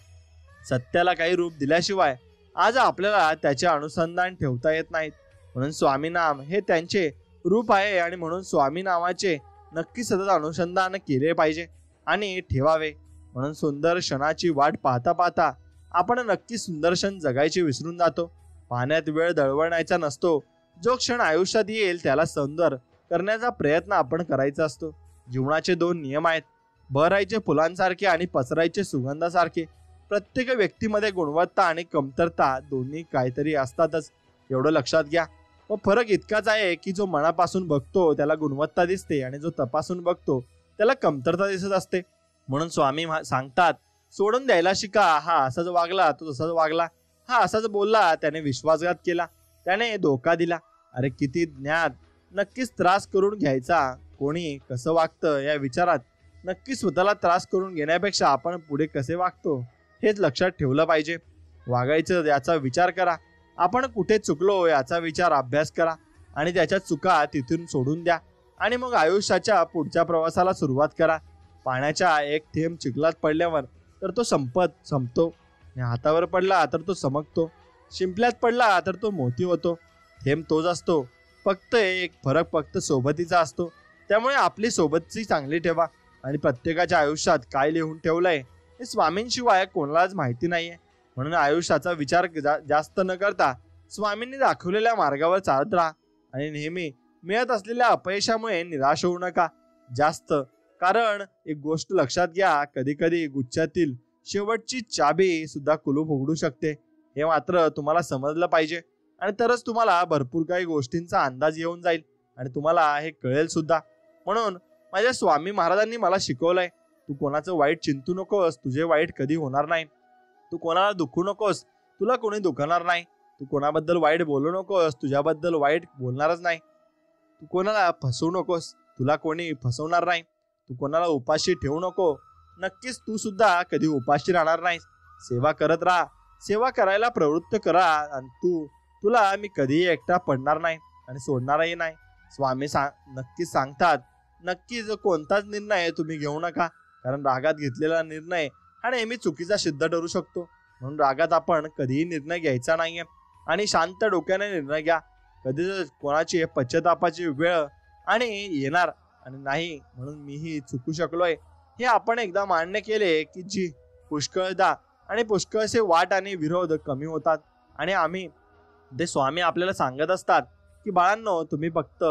सत्याला काही रूप दिल्याशिवाय आज आपल्याला त्याचे अनुसंधान ठेवता येत नाहीत. म्हणून स्वामी नाम हे त्यांचे रूप आहे आणि म्हणून स्वामी नामाचे नक्की सतत अनुसंधान केले पाहिजे आणि ठेवावे. म्हणून सुंदर क्षणाची वाट पाहता पाहता आपण नक्की सुंदर क्षण जगायचे विसरून जातो. पाण्यात वेळ दळवण्याचा नसतो, जो क्षण आयुष्यात येईल त्याला सुंदर करण्याचा प्रयत्न आपण करायचा असतो. जीवनाचे 2 नियम आहेत, बहरायचे फुलांसारखे आणि पसरायचे सुगंधासारखे. प्रत्येक व्यक्तीमध्ये गुणवत्ता आणि कमतरता दोन्ही काहीतरी असतातच, एवढं लक्षात घ्या. व फरक इतकाच आहे की जो मनापासून बघतो त्याला गुणवत्ता दिसते आणि जो तपासून बघतो त्याला कमतरता दिसत असते. म्हणून स्वामी सांगतात, सोडून द्यायला शिका. हा असाच वागला, तो तसाच वागला, हा असाच बोलला, त्याने विश्वासघात केला, त्याने धोका दिला. अरे किती ज्ञात, नक्कीच त्रास करून घ्यायचा. कोणी कसं वागतं या विचारात नक्की स्वतःला त्रास करून घेण्यापेक्षा आपण पुढे कसे वागतो हेच लक्षात ठेवलं पाहिजे. वागायचं याचा विचार करा, आपण कुठे चुकलो याचा विचार अभ्यास करा आणि त्याच्या चुका तिथून सोडून द्या आणि मग आयुष्याच्या पुढच्या प्रवासाला सुरुवात करा. पाण्याचा एक थेंब चिखलात पडल्यावर तर तो संपतो, हातावर पडला तर तो चमकतो, शिंपल्यात पडला तर तो मोती होतो. थेंब तोच असतो, फक्त एक फरक फक्त सोबतीचा असतो. त्यामुळे आपली सोबतची चांगली ठेवा. आणि प्रत्येकाच्या आयुष्यात काय लिहून ठेवलंय हे स्वामींशिवाय कोणालाच माहिती नाहीये. म्हणून आयुष्याचा विचार जास्त न करता स्वामींनी दाखवलेल्या मार्गावर चालत राहा आणि नेहमी मिळत असलेल्या अपयशामुळे निराश होऊ नका जास्त. कारण एक गोष्ट लक्षात घ्या, कधी कधी गुच्छातील शेवटची चाबी सुद्धा कुलूप उघडू शकते. हे मात्र तुम्हाला समजलं पाहिजे आणि तरच तुम्हाला भरपूर काही गोष्टींचा अंदाज येऊन जाईल आणि तुम्हाला हे कळेल सुद्धा. म्हणून माझ्या स्वामी महाराजांनी मला शिकवलंय, तू कोणाचं वाईट चिंतू नकोस, तुझे वाईट कधी होणार नाही. तू कोणाला दुखू नकोस, तुला कोणी दुखणार नाही. तू कोणाबद्दल वाईट बोलू नकोस, तुझ्याबद्दल वाईट बोलणारच नाही. तू कोणाला फसवू नकोस, तुला कोणी फसवणार नाही. तू कोणाला उपाशी ठेवू नको, नक्कीच तू सुद्धा कधी उपाशी राहणार नाहीस. सेवा करत राहा, सेवा करायला प्रवृत्त करा आणि तुला मी कधीही एकटा पडणार नाही आणि सोडणारही नाही. स्वामी नक्कीच सांगतात, नक्कीच कोणताच निर्णय तुम्ही घेऊ नका, कारण रागात घेतलेला निर्णय हा नेहमी चुकीचा सिद्ध ठरू शकतो. म्हणून रागात आपण कधीही निर्णय घ्यायचा नाहीये आणि शांत डोक्याने निर्णय घ्या. कधी कोणाची पश्चातापाची वेळ आणि येणार आणि नाही म्हणून मीही चुकू शकलोय हे आपण एकदा मान्य केले की जी पुष्कळदा आणि पुष्कळसे वाट आणि विरोध कमी होतात. आणि आम्ही ते स्वामी आपल्याला सांगत असतात की बाळांनो, तुम्ही फक्त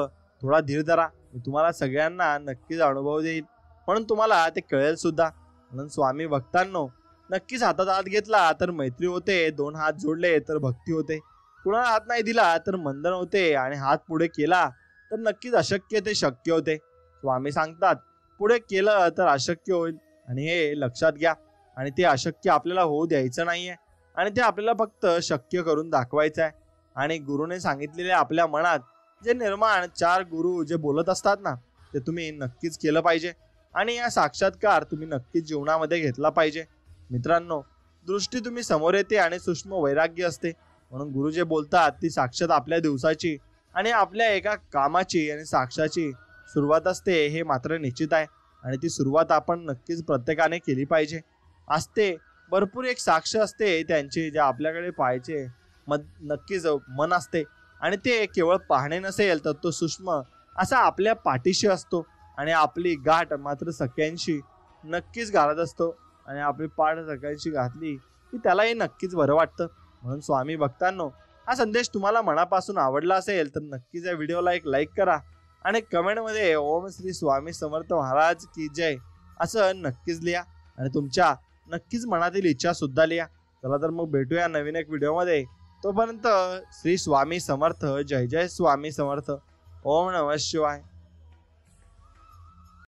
थोडा धीर धरा, मी तुम्हाला सगळ्यांना नक्कीच अनुभव देईल, म्हणून तुम्हाला ते कळेल सुद्धा. म्हणून स्वामी भक्तांनो, नक्कीच हातात हात घेतला तर मैत्री होते, दोन हात जोडले तर भक्ती होते, कुणाला हात नाही दिला तर बंधन होते आणि हात पुढे केला तर नक्कीच अशक्य ते शक्य होते. स्वामी सांगतात पुढे केलं तर अशक्य होईल आणि हे लक्षात घ्या. आणि ते अशक्य आपल्याला होऊ द्यायचं नाहीये आणि ते आपल्याला फक्त शक्य करून दाखवायचं आहे. आणि गुरुने सांगितलेले आपल्या मनात जे निर्माण चार गुरु जे बोलत असतात ना, ते तुम्ही नक्कीच केलं पाहिजे आणि या साक्षात्कार तुम्ही नक्कीच जीवनामध्ये घेतला पाहिजे. मित्रांनो, दृष्टी तुम्ही समोर येते आणि सूक्ष्म वैराग्य असते, म्हणून गुरु जे बोलतात ती साक्षात आपल्या दिवसाची आणि आपल्या एका कामाची आणि साक्षाची सुरुवात असते, हे मात्र निश्चित आहे. आणि ती सुरुवात आपण नक्कीच प्रत्येकाने केली पाहिजे. असते भरपूर एक साक्ष असते त्यांची, जे आपल्याकडे पाहायचे नक्कीच मन असते आणि ते केवळ पाहणे नसेल तर तो सूक्ष्म असा आपल्या पाठीशी असतो आणि आपली गाठ मात्र सगळ्यांशी नक्कीच घालत असतो आणि आपली पाठ सगळ्यांशी घातली की त्यालाही नक्कीच बरं वाटतं. म्हणून स्वामी भक्तांनो, हा संदेश तुम्हाला मनापासून आवडला असेल तर नक्कीच या व्हिडिओला एक लाईक करा आणि कमेंटमध्ये ओम श्री स्वामी समर्थ महाराज की जय असं नक्कीच लिहा आणि तुमच्या नक्कीच मनातील इच्छा सुद्धा लिहा. चला तर मग भेटूया नवीन एक व्हिडिओमध्ये. तोपर्यंत श्री स्वामी समर्थ. जय जय स्वामी समर्थ. ओम नमः शिवाय.